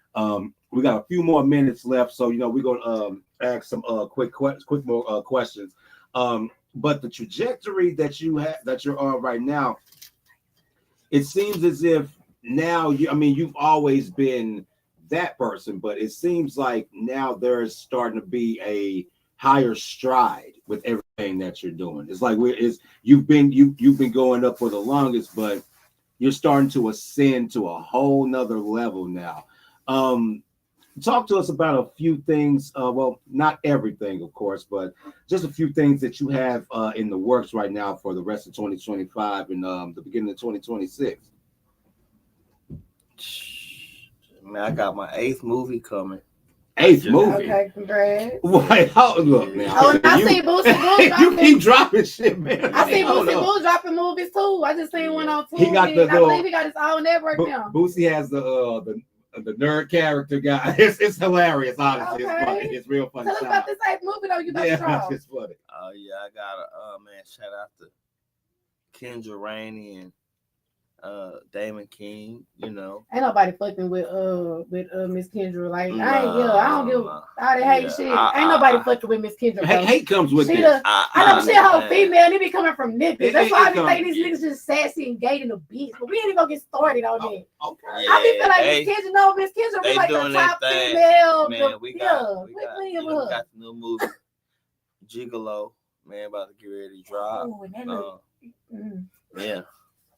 We got a few more minutes left, so you know we're gonna ask some quick more questions. But the trajectory that you're on right now, it seems as if now you've always been that person, but it seems like now there's starting to be a higher stride with everything that you're doing. It's like you've been going up for the longest, but you're starting to ascend to a whole nother level now. Talk to us about a few things. Well, not everything, of course, but just a few things that you have in the works right now for the rest of 2025 and the beginning of 2026. Man, I got my 8th movie coming. 8th movie? Okay, congrats. Wait, look now. Oh, and I see Boosie Boo dropping. You keep dropping shit, man. I see Boosie Boo dropping movies too. I just seen one on Tuesday. He got I believe he got his own network now. Boosie has the nerd character guy. It's hilarious, honestly. Okay. It's funny. It's real funny. Tell us about this 8th movie though. You about to draw. It's funny. Oh yeah, I got man, shout out to Kendra Rainey and Damon King, you know. Ain't nobody fucking with Miss Kendra. Like I don't give all that hate shit. Ain't nobody fucking with Miss Kendra. Hate comes with it. I know she a whole female and it be coming from niggas. That's why I be thinking these niggas just sassy and gay in the beach. But we ain't even gonna get started on that. Okay. Yeah, I be feel like Miss Kendra be like the top female. Man, we got the new movie Gigolo, man, about to get ready to drop. Yeah.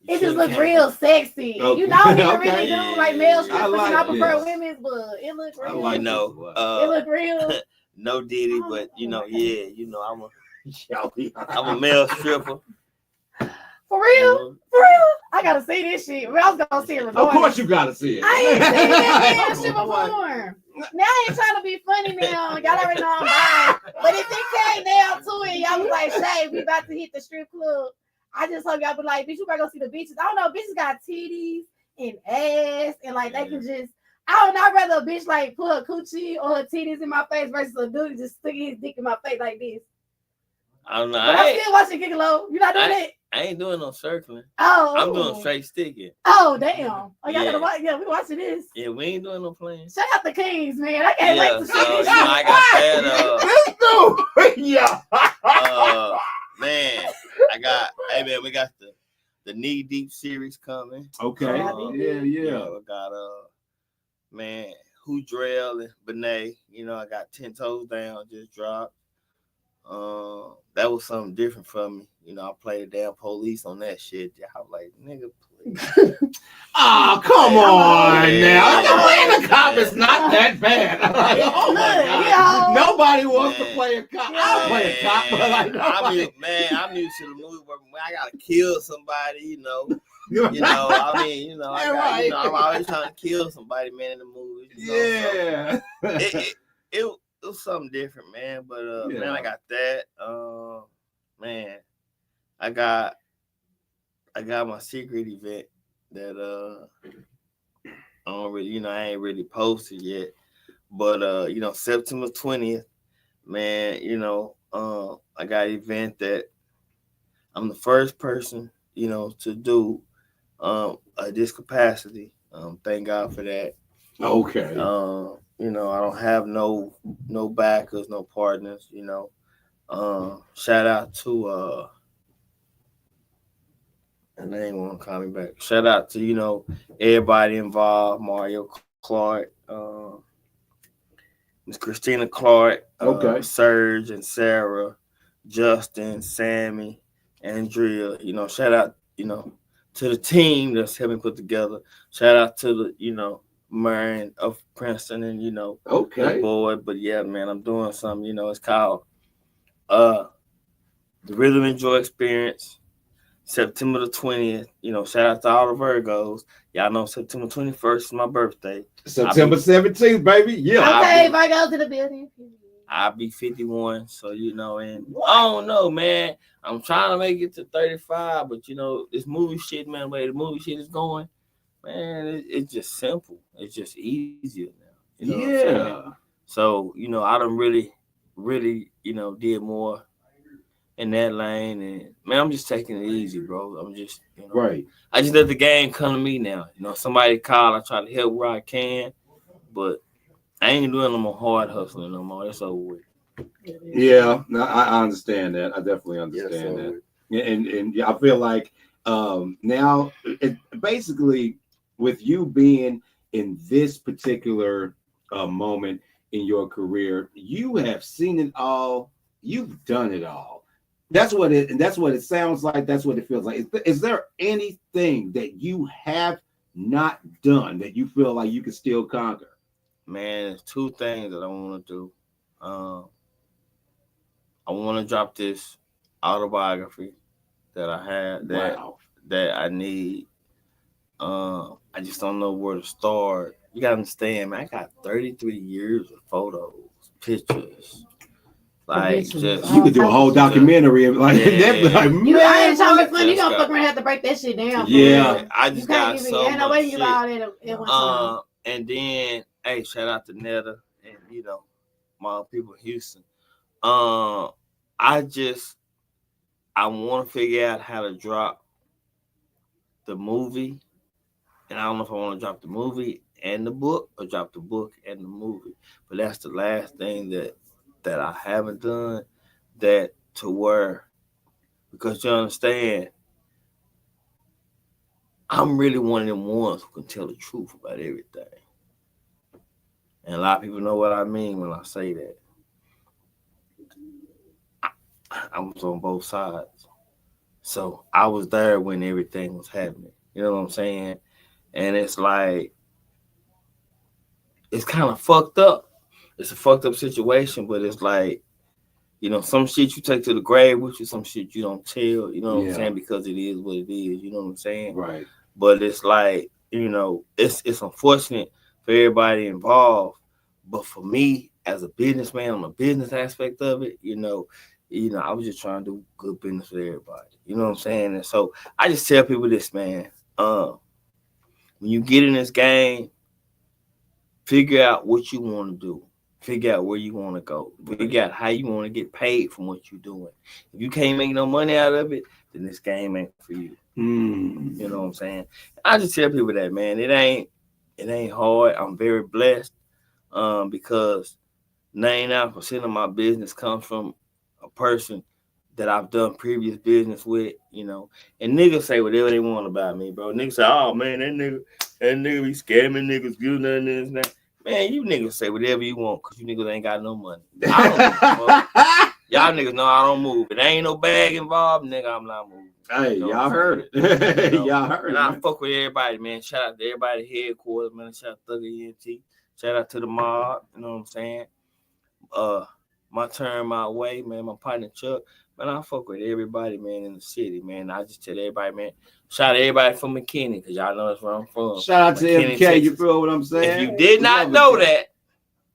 It just looks real sexy. Okay. You know, you Okay. really do like male strippers, like and I prefer this. women's, but it looks real. like You know, it look real. no Diddy, but you know, yeah, you know, I'm I'm a male stripper. For real? For real? I gotta see this shit. I was gonna see it. Of course you gotta see it. I ain't seen that damn shit before. Now I ain't trying to be funny now. Y'all already know I'm buying. But if it came down to it, y'all was like, Shay, we about to hit the strip club. I just hope y'all be like, bitch, you better go see the bitches. I don't know, bitches got titties and ass and like they can just, I don't know, I'd rather a bitch like put her coochie or her titties in my face versus a dude just sticking his dick in my face like this. I don't know. But I'm still watching Gigolo. You not doing that? I ain't doing no circling. Oh. I'm doing straight sticking. Oh, damn. Oh, y'all Yeah. gotta watch. Yeah, we watching this. Yeah, we ain't doing no playing. Shout out the Kings, man. I can't wait to see so, this you know, I got that. Let's do. Yeah. Man, hey man, we got the Knee Deep series coming. Okay. Yeah. I got man, Houdrell and Benet. You know, I got 10 Toes Down just dropped. That was something different for me. You know, I played the damn police on that shit. I was like, nigga, please. Oh, come on now. Yeah. The cop is not that bad. Like, oh my God. Nobody wants to play a cop. I'll play a cop, but like I'm used to the movie where I gotta kill somebody, you know. I'm always trying to kill somebody, man, in the movie. Yeah. It was something different, man. But man, I got that. Man, I got my secret event that I don't really, I ain't really posted yet. But September 20th, man, I got an event that I'm the first person, to do a discapacity. Thank God for that. Okay. I don't have no backers, no partners, shout out to and they ain't want to call me back. Shout out to, everybody involved, Mario Clark, Miss Christina Clark, Serge and Sarah, Justin, Sammy, Andrea, shout out, to the team that's helping put together. Shout out to the, Marion of Princeton and, the board. But yeah, man, I'm doing something, it's called the Rhythm and Joy Experience. September the 20th, shout out to all the Virgos. Y'all know September 21st is my birthday. September 17th, baby. Yeah. Okay, Virgos in the building. I'll be 51, so and I don't know, man. I'm trying to make it to 35, but this movie shit, man, the way the movie shit is going, man, it's just simple. It's just easier now. What I'm saying? So, I done really, did more in that lane, and man, I'm just taking it easy, bro. I'm just, right. I just let the game come to me now. Somebody call, I try to help where I can, but I ain't doing no more hard hustling no more. It's over with. Yeah, no, I understand that. I definitely understand that. And I feel like now, basically, with you being in this particular moment in your career, you have seen it all. You've done it all. That's what it sounds like. That's what it feels like. Is there anything that you have not done that you feel like you can still conquer? Man, there's two things that I want to do. I want to drop this autobiography that I had that I need. I just don't know where to start. You gotta understand, man. I got 33 years of photos, pictures. Like, just you could do a whole documentary of like that. Like, you ain't trying to be funny. You gonna fuck around and have to break that shit down. Yeah, I just got so much no way you shit. all that at one time. And then, hey, shout out to Netta and my people in Houston. I want to figure out how to drop the movie, and I don't know if I want to drop the movie and the book or drop the book and the movie. But that's the last thing that I haven't done, that to where, because you understand, I'm really one of them ones who can tell the truth about everything. And a lot of people know what I mean when I say that. I was on both sides. So I was there when everything was happening. You know what I'm saying? And it's like, it's kind of fucked up. It's a fucked up situation, but it's like, you know, some shit you take to the grave with you, some shit you don't tell, you know what I'm saying? Because it is what it is, you know what I'm saying? Right. But it's like, you know, it's unfortunate for everybody involved. But for me, as a businessman, on the business aspect of it, you know, I was just trying to do good business for everybody. You know what I'm saying? And so I just tell people this, man. When you get in this game, figure out what you want to do. Figure out where you want to go. Figure out how you want to get paid from what you're doing. If you can't make no money out of it, then this game ain't for you. You know what I'm saying? I just tell people that, man, it ain't hard. I'm very blessed because 99% of my business comes from a person that I've done previous business with, you know. And niggas say whatever they want about me, bro. Niggas say, oh man, that nigga be scamming niggas, do nothing this and that. Man, you niggas say whatever you want because you niggas ain't got no money. I don't give a fuck. Y'all niggas know I don't move. If there ain't no bag involved, nigga, I'm not moving. Hey, you know y'all heard it. You know? Y'all heard and it. I fuck with everybody, man. Shout out to everybody headquarters, man. Shout out to the ENT. Shout out to the mob. You know what I'm saying? My turn, my way, man. My partner Chuck, man. I fuck with everybody, man, in the city, man. I just tell everybody, man. Shout out to everybody from McKinney, because y'all know that's where I'm from. Shout out to MK, Texas. You feel what I'm saying? If you did not know that,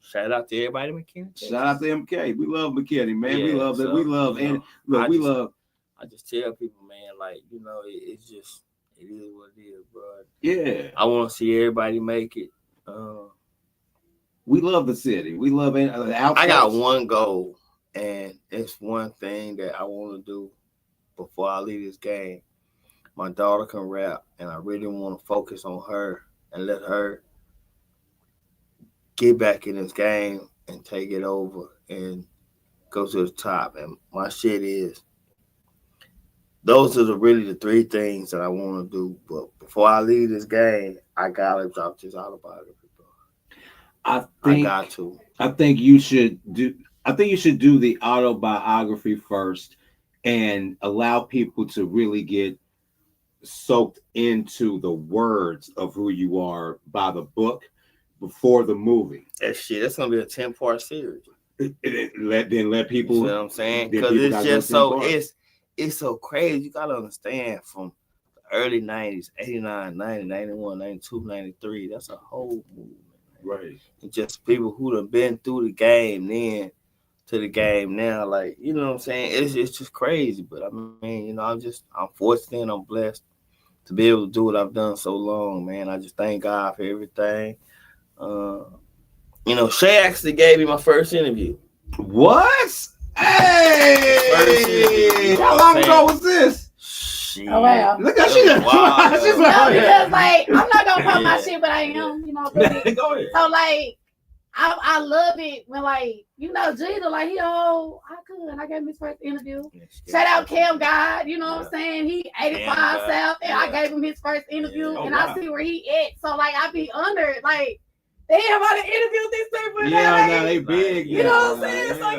shout out to everybody in McKinney, Texas. Shout out to MK. We love McKinney, man. Yeah, we love that. We love, and look, we love. I just tell people, man, like, you know, it's just, it is what it is, bro. Yeah. I want to see everybody make it. We love the city. We love it. I got one goal, and it's one thing that I want to do before I leave this game. My daughter can rap, and I really want to focus on her and let her get back in this game and take it over and go to the top. And my shit is, those are really the three things that I want to do. But before I leave this game, I gotta drop this autobiography, bro. I got to. I think you should do the autobiography first and allow people to really get soaked into the words of who you are by the book before the movie. That's gonna be a 10-part series. Let people. You know what I'm saying? Because it's just so it's so crazy. You gotta understand, from the early 90s, 89, 90, 91, 92, 93. That's a whole movement. Right. And just people who have been through the game then to the game now. Like, you know what I'm saying? It's just crazy. But I mean, you know, I'm fortunate and I'm blessed to be able to do what I've done so long, man. I just thank God for everything. You know, Shay actually gave me my first interview. What? Hey! How long ago was this? Oh wow! Look how she's because like I'm not gonna pump my shit, but I am, you know. Go ahead. So like, I love it when, like, you know, Jeter, like, I gave him his first interview. Shout out Cam God, you know what I'm saying? He 85 South, and I gave him his first interview, and I see where he at. So like, I be honored, like, damn, I done interviewed these people. Yeah, no, they big. You know what I'm saying? So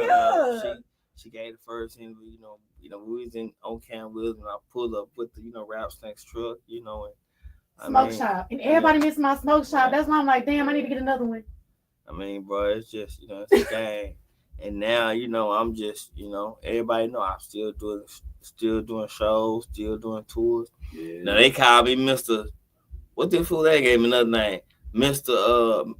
yeah. She gave the first interview, you know, we was on Cam Wills, and I pulled up with the, Rap Snacks truck, and smoke shop. And everybody missed my smoke shop. That's why I'm like, damn, I need to get another one. I mean, bro, it's just, it's a game. And now, I'm just, everybody know I'm still doing shows, still doing tours. Yeah. Now they call me Mr. What the fool they gave me another name? Mr.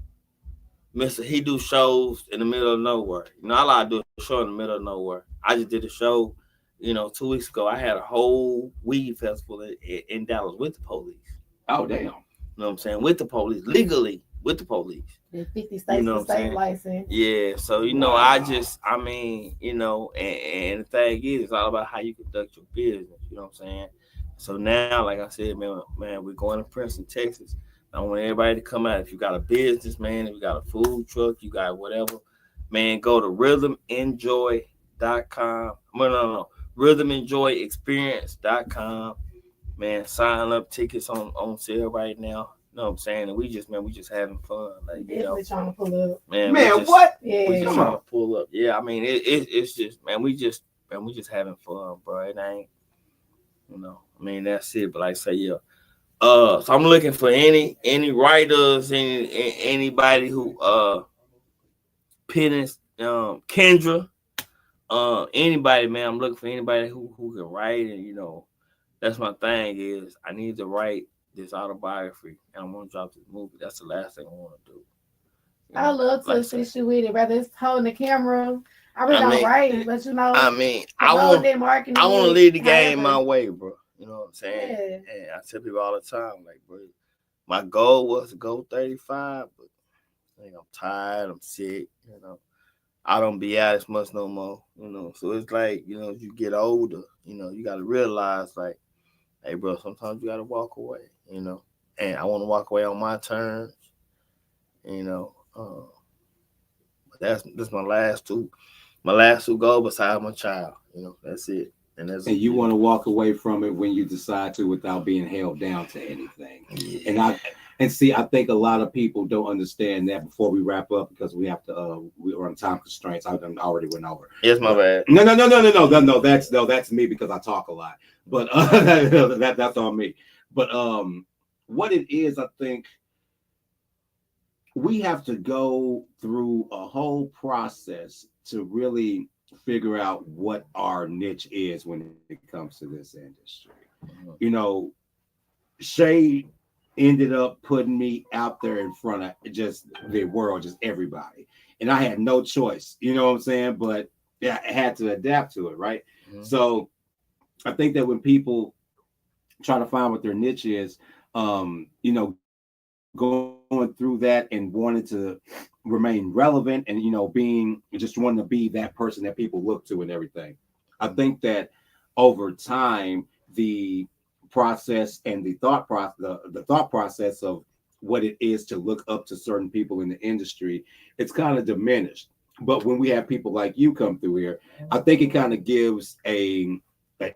He do shows in the middle of nowhere. I like to do a show in the middle of nowhere. I just did a show, 2 weeks ago. I had a whole weed festival in Dallas with the police. Oh, damn. You know what I'm saying? With the police, legally with the police. The 50 states the state license. Yeah, so wow. And the thing is, it's all about how you conduct your business. You know what I'm saying? So now, like I said, man, we're going to Princeton, Texas. I want everybody to come out. If you got a business, man, if you got a food truck, you got whatever, man, go to rhythmenjoy.com. No, rhythmenjoyexperience.com. Man, sign up, tickets on sale right now. You know what I'm saying? And we just having fun. Like, trying to pull up. Man, what? Yeah. We just trying to pull up. Yeah, I mean, it's just, man, we just having fun, bro. You know, I mean that's it. But like I say, yeah. So I'm looking for any writers, anybody who Penance, Kendra, anybody, man. I'm looking for anybody who can write, and you know, that's my thing is I need to write this autobiography, and I want to drop this movie. That's the last thing I want to do. I love to assist you with it, whether it's holding the camera. I really don't write, but you know, I want to lead the game my way, bro. You know what I'm saying? Yeah. And I tell people all the time, like, bro, my goal was to go 35, but I think I'm tired, I'm sick, you know. I don't be out as much no more, you know. So it's like, you know, as you get older, you know, you got to realize, like, hey, bro, sometimes you got to walk away, you know. And I want to walk away on my terms, you know. But that's my last two goals besides my child, you know. That's it. And you want to walk away from it when you decide to without being held down to anything. Yeah. And see, I think a lot of people don't understand that. Before we wrap up, because we have to, we're on time constraints. I already went over. Yes, my bad. No. That's me because I talk a lot. But that's on me. But what it is, I think we have to go through a whole process to really figure out what our niche is when it comes to this industry. Mm-hmm. You know, Shay ended up putting me out there in front of just the world, just everybody. And I had no choice, you know what I'm saying? But yeah, I had to adapt to it, right? Mm-hmm. So I think that when people try to find what their niche is, you know, going through that and wanting to remain relevant and, you know, just wanting to be that person that people look to and everything. I think that over time, the process and the thought process of what it is to look up to certain people in the industry, it's kind of diminished. But when we have people like you come through here, I think it kind of gives an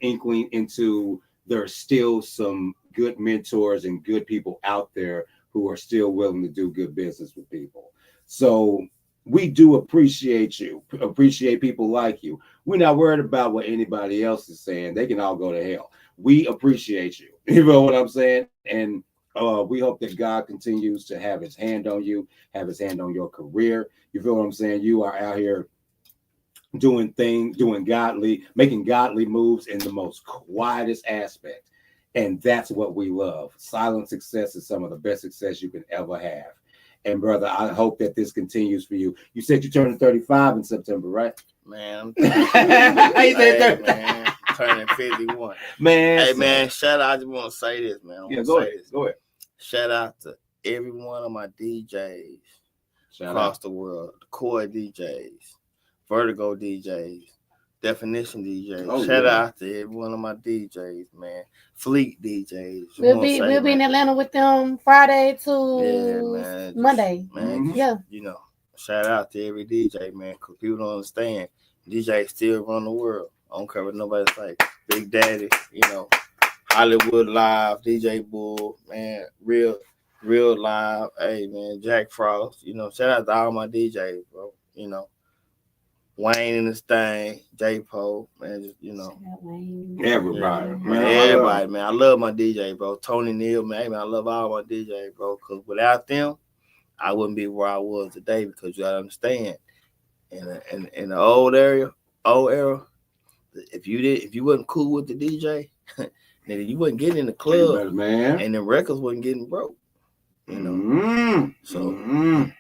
inkling into there's still some good mentors and good people out there who are still willing to do good business with people. So we do appreciate you, appreciate people like you. We're not worried about what anybody else is saying. They can all go to hell. We appreciate you. You know what I'm saying? And we hope that God continues to have his hand on you, have his hand on your career. You feel what I'm saying? You are out here doing things, making godly moves in the most quietest aspect. And that's what we love. Silent success is some of the best success you can ever have. And brother, I hope that this continues for you. You said you turned 35 in September, right? Man, man, turning 51. Man, hey man, shout out. I just want to say this, man. Go ahead. Shout out to every one of my DJs across the world, the core DJs, Vertigo DJs, Definition DJs. Shout out to every one of my DJs, man. Fleet DJs. We'll be in Atlanta with them Friday to Monday. Man, yeah. You know, shout out to every DJ, man, because people don't understand. DJs still run the world. I don't care what nobody's like. Big Daddy, you know, Hollywood Live, DJ Bull, man, real live. Hey, man, Jack Frost. You know, shout out to all my DJs, bro. You know, Wayne and this thing, J Poe, man, just, you know. Everybody, yeah, man. Everybody, man. I love my DJ, bro. Tony Neal, man. Hey, man, I love all my DJs, bro. Because without them, I wouldn't be where I was today, because you gotta understand. In the old era, if you wasn't cool with the DJ, then you wasn't getting in the club, man, and the records wasn't getting broke. You know. So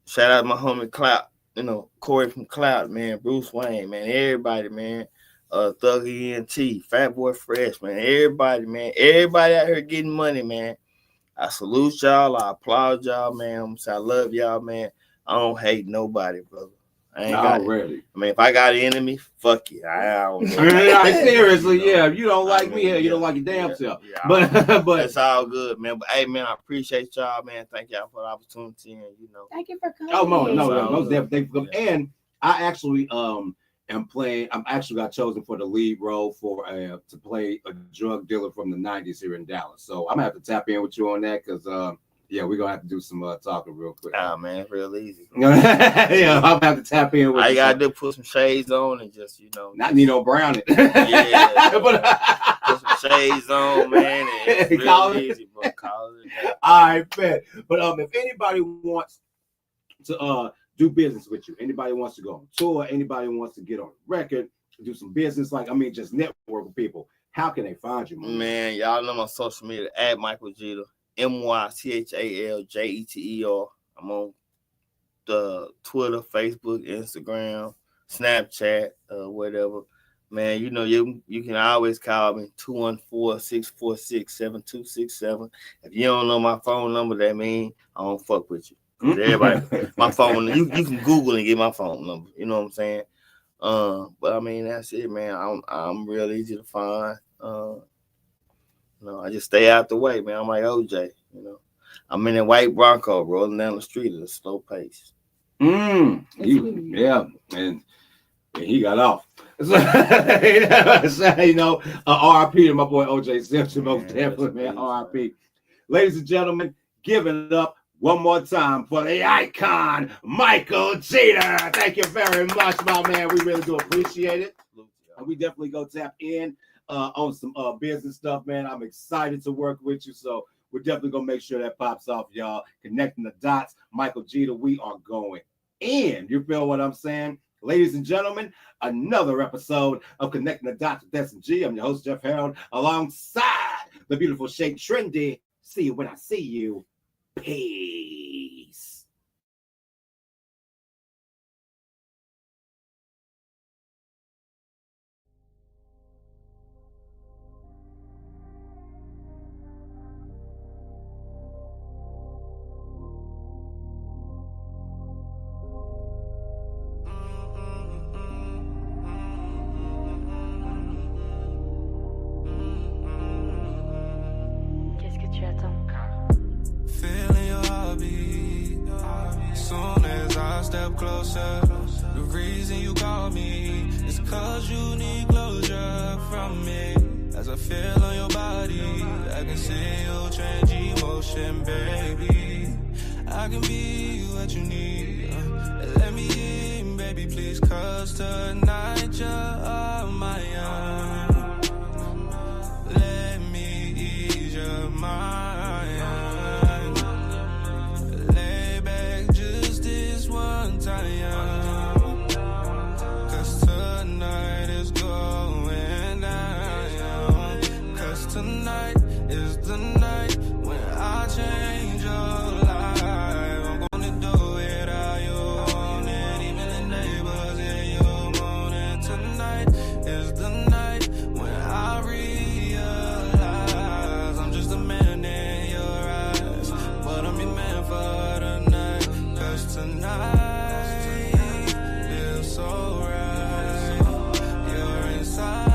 shout out my homie Cloud. You know, Corey from Cloud, man, Bruce Wayne, man, everybody, man, Thug ENT, Fat Boy Fresh, man, everybody out here getting money, man. I salute y'all, I applaud y'all, man. I love y'all, man. I don't hate nobody, brother. I ain't got it. I mean, if I got an enemy, fuck you. I don't know. Seriously, yeah. If you don't like me, you don't like your damn self. Yeah, but it's all good, man. But hey, man, I appreciate y'all, man. Thank y'all for the opportunity, and you know. Thank you for coming. Oh no, definitely. And I actually am playing. I'm actually got chosen for the lead role for to play a drug dealer from the '90s here in Dallas. So I'm gonna have to tap in with you on that because yeah, we're gonna have to do some talking real quick. Man, it's real easy. Yeah, I'm gonna have to tap in with you. I gotta do put some shades on and just, you know. Not Nino Brown it. Yeah. Put some shades on, man. And it's real easy, bro. Call it. All right, bet. But if anybody wants to do business with you, anybody wants to go on tour, anybody wants to get on record, do some business, just network with people, how can they find you, man? Y'all know my social media at Mychal Jeter, MyChal Jeter. I'm on the Twitter, Facebook, Instagram, Snapchat, whatever. Man, you know, you can always call me 214-646-7267. If you don't know my phone number, that means I don't fuck with you. Everybody, my phone, you can Google and get my phone number. You know what I'm saying? But I mean, that's it, man. I'm real easy to find. I just stay out the way, man. I'm like OJ, I'm in a white Bronco rolling down the street at a slow pace. Yeah, and he got off. So, RIP to my boy OJ Simpson, most definitely, man. RIP. Ladies and gentlemen, give it up one more time for the icon, Mychal Jeter. Thank you very much, my man. We really do appreciate it. And we definitely go tap in on some business stuff, man. I'm excited to work with you, so we're definitely going to make sure that pops off, y'all. Connecting the dots. Mychal Jeter, we are going in. You feel what I'm saying? Ladies and gentlemen, another episode of Connecting the Dots with S&G. I'm your host, Jeff Harold, alongside the beautiful Shake Trendy. See you when I see you. Peace. Feeling your heartbeat. Soon as I step closer, the reason you call me is cause you need closure from me. As I feel on your body, I can see you change emotion, baby. I can be what you need. Let me in, baby, please, cause tonight you're on my own. Let me ease your mind. Tonight is the night when I change your life. I'm gonna do it how you want it, even the neighbors hear you moaning. Tonight is the night when I realize I'm just a man in your eyes, but I'm your man for the night. Cause tonight feels so right. You're inside.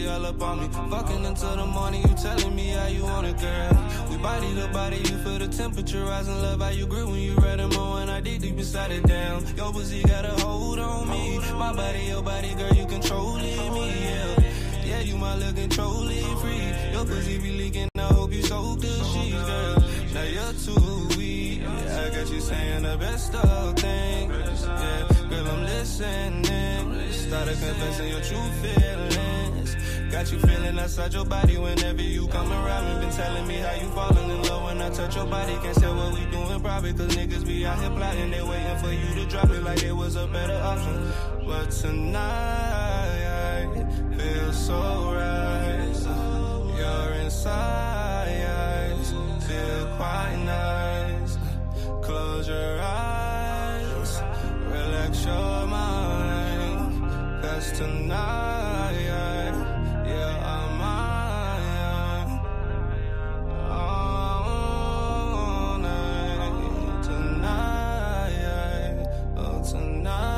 All up on me, fucking until the morning. You telling me how you want it, girl. We body to body, you feel the temperature rising. Love how you grew when you read them on. When I dig deep inside it down, your pussy got a hold on me. My body, your body, girl, you controlling me. Yeah, you my little controlling free. Your pussy be leaking, I hope you soak the sheets, girl. Now you're too weak. I got you saying the best of things. Yeah, girl, I'm listening. Started confessing your true feelings. Got you feeling outside your body whenever you come around. You been telling me how you falling in love when I touch your body. Can't say what we doing private, cause niggas be out here plotting. They waiting for you to drop it like there was a better option. But tonight feels so right. You're inside, feel quite nice. Close your eyes, relax your mind. Cause tonight, yeah, I'm mine. All night, tonight, oh, tonight,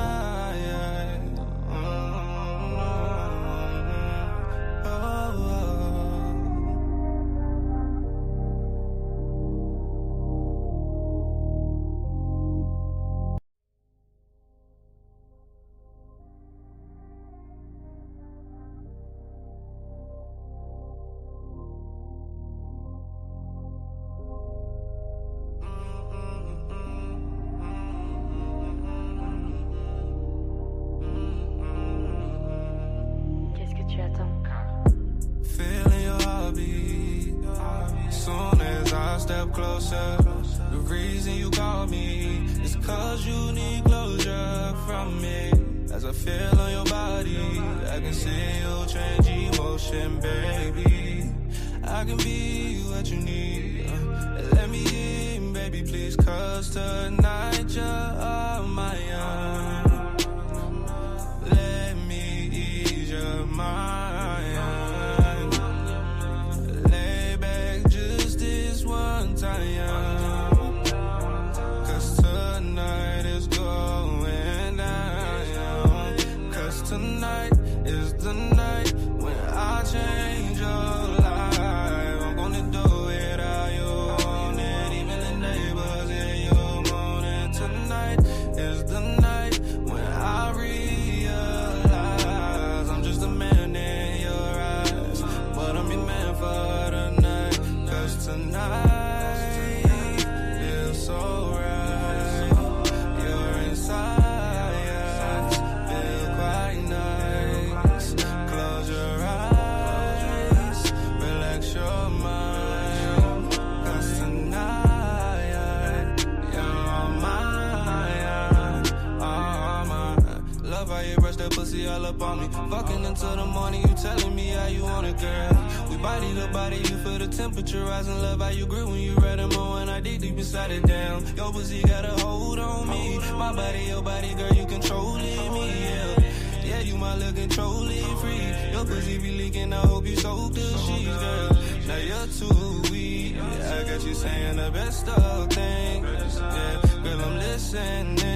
up closer. The reason you call me is cause you need closure from me. As I feel on your body, I can see you change emotion, baby. I can be what you need. Let me in, baby, please, cause tonight you're all my own. Let me ease your mind. Lay back just this one time, cause tonight is going down. Cause tonight is the night when I change your life. I'm gonna do it how you want it, even the neighbors hear you moaning. Tonight is the night when I realize I'm just a man in your eyes, but I'm your man for the night. Cause tonight feels so right. You're inside, feel quite nice. Close your eyes, relax your mind. Cause tonight you're all mine, all mine. Love how you brush that pussy all up on me. Fucking until the morning, you telling me how you want it, girl. We body to body, you feel the temperature rising. Love how you grew when you read them on when I dig deep inside it down. Your pussy got a hold on me. My body, your body, girl, you controlling me, yeah. Yeah, you my little controlling free. Your pussy be leaking, I hope you soak the sheets, girl. Now you're too weak. I got you saying the best of things. Yeah, girl, I'm listening.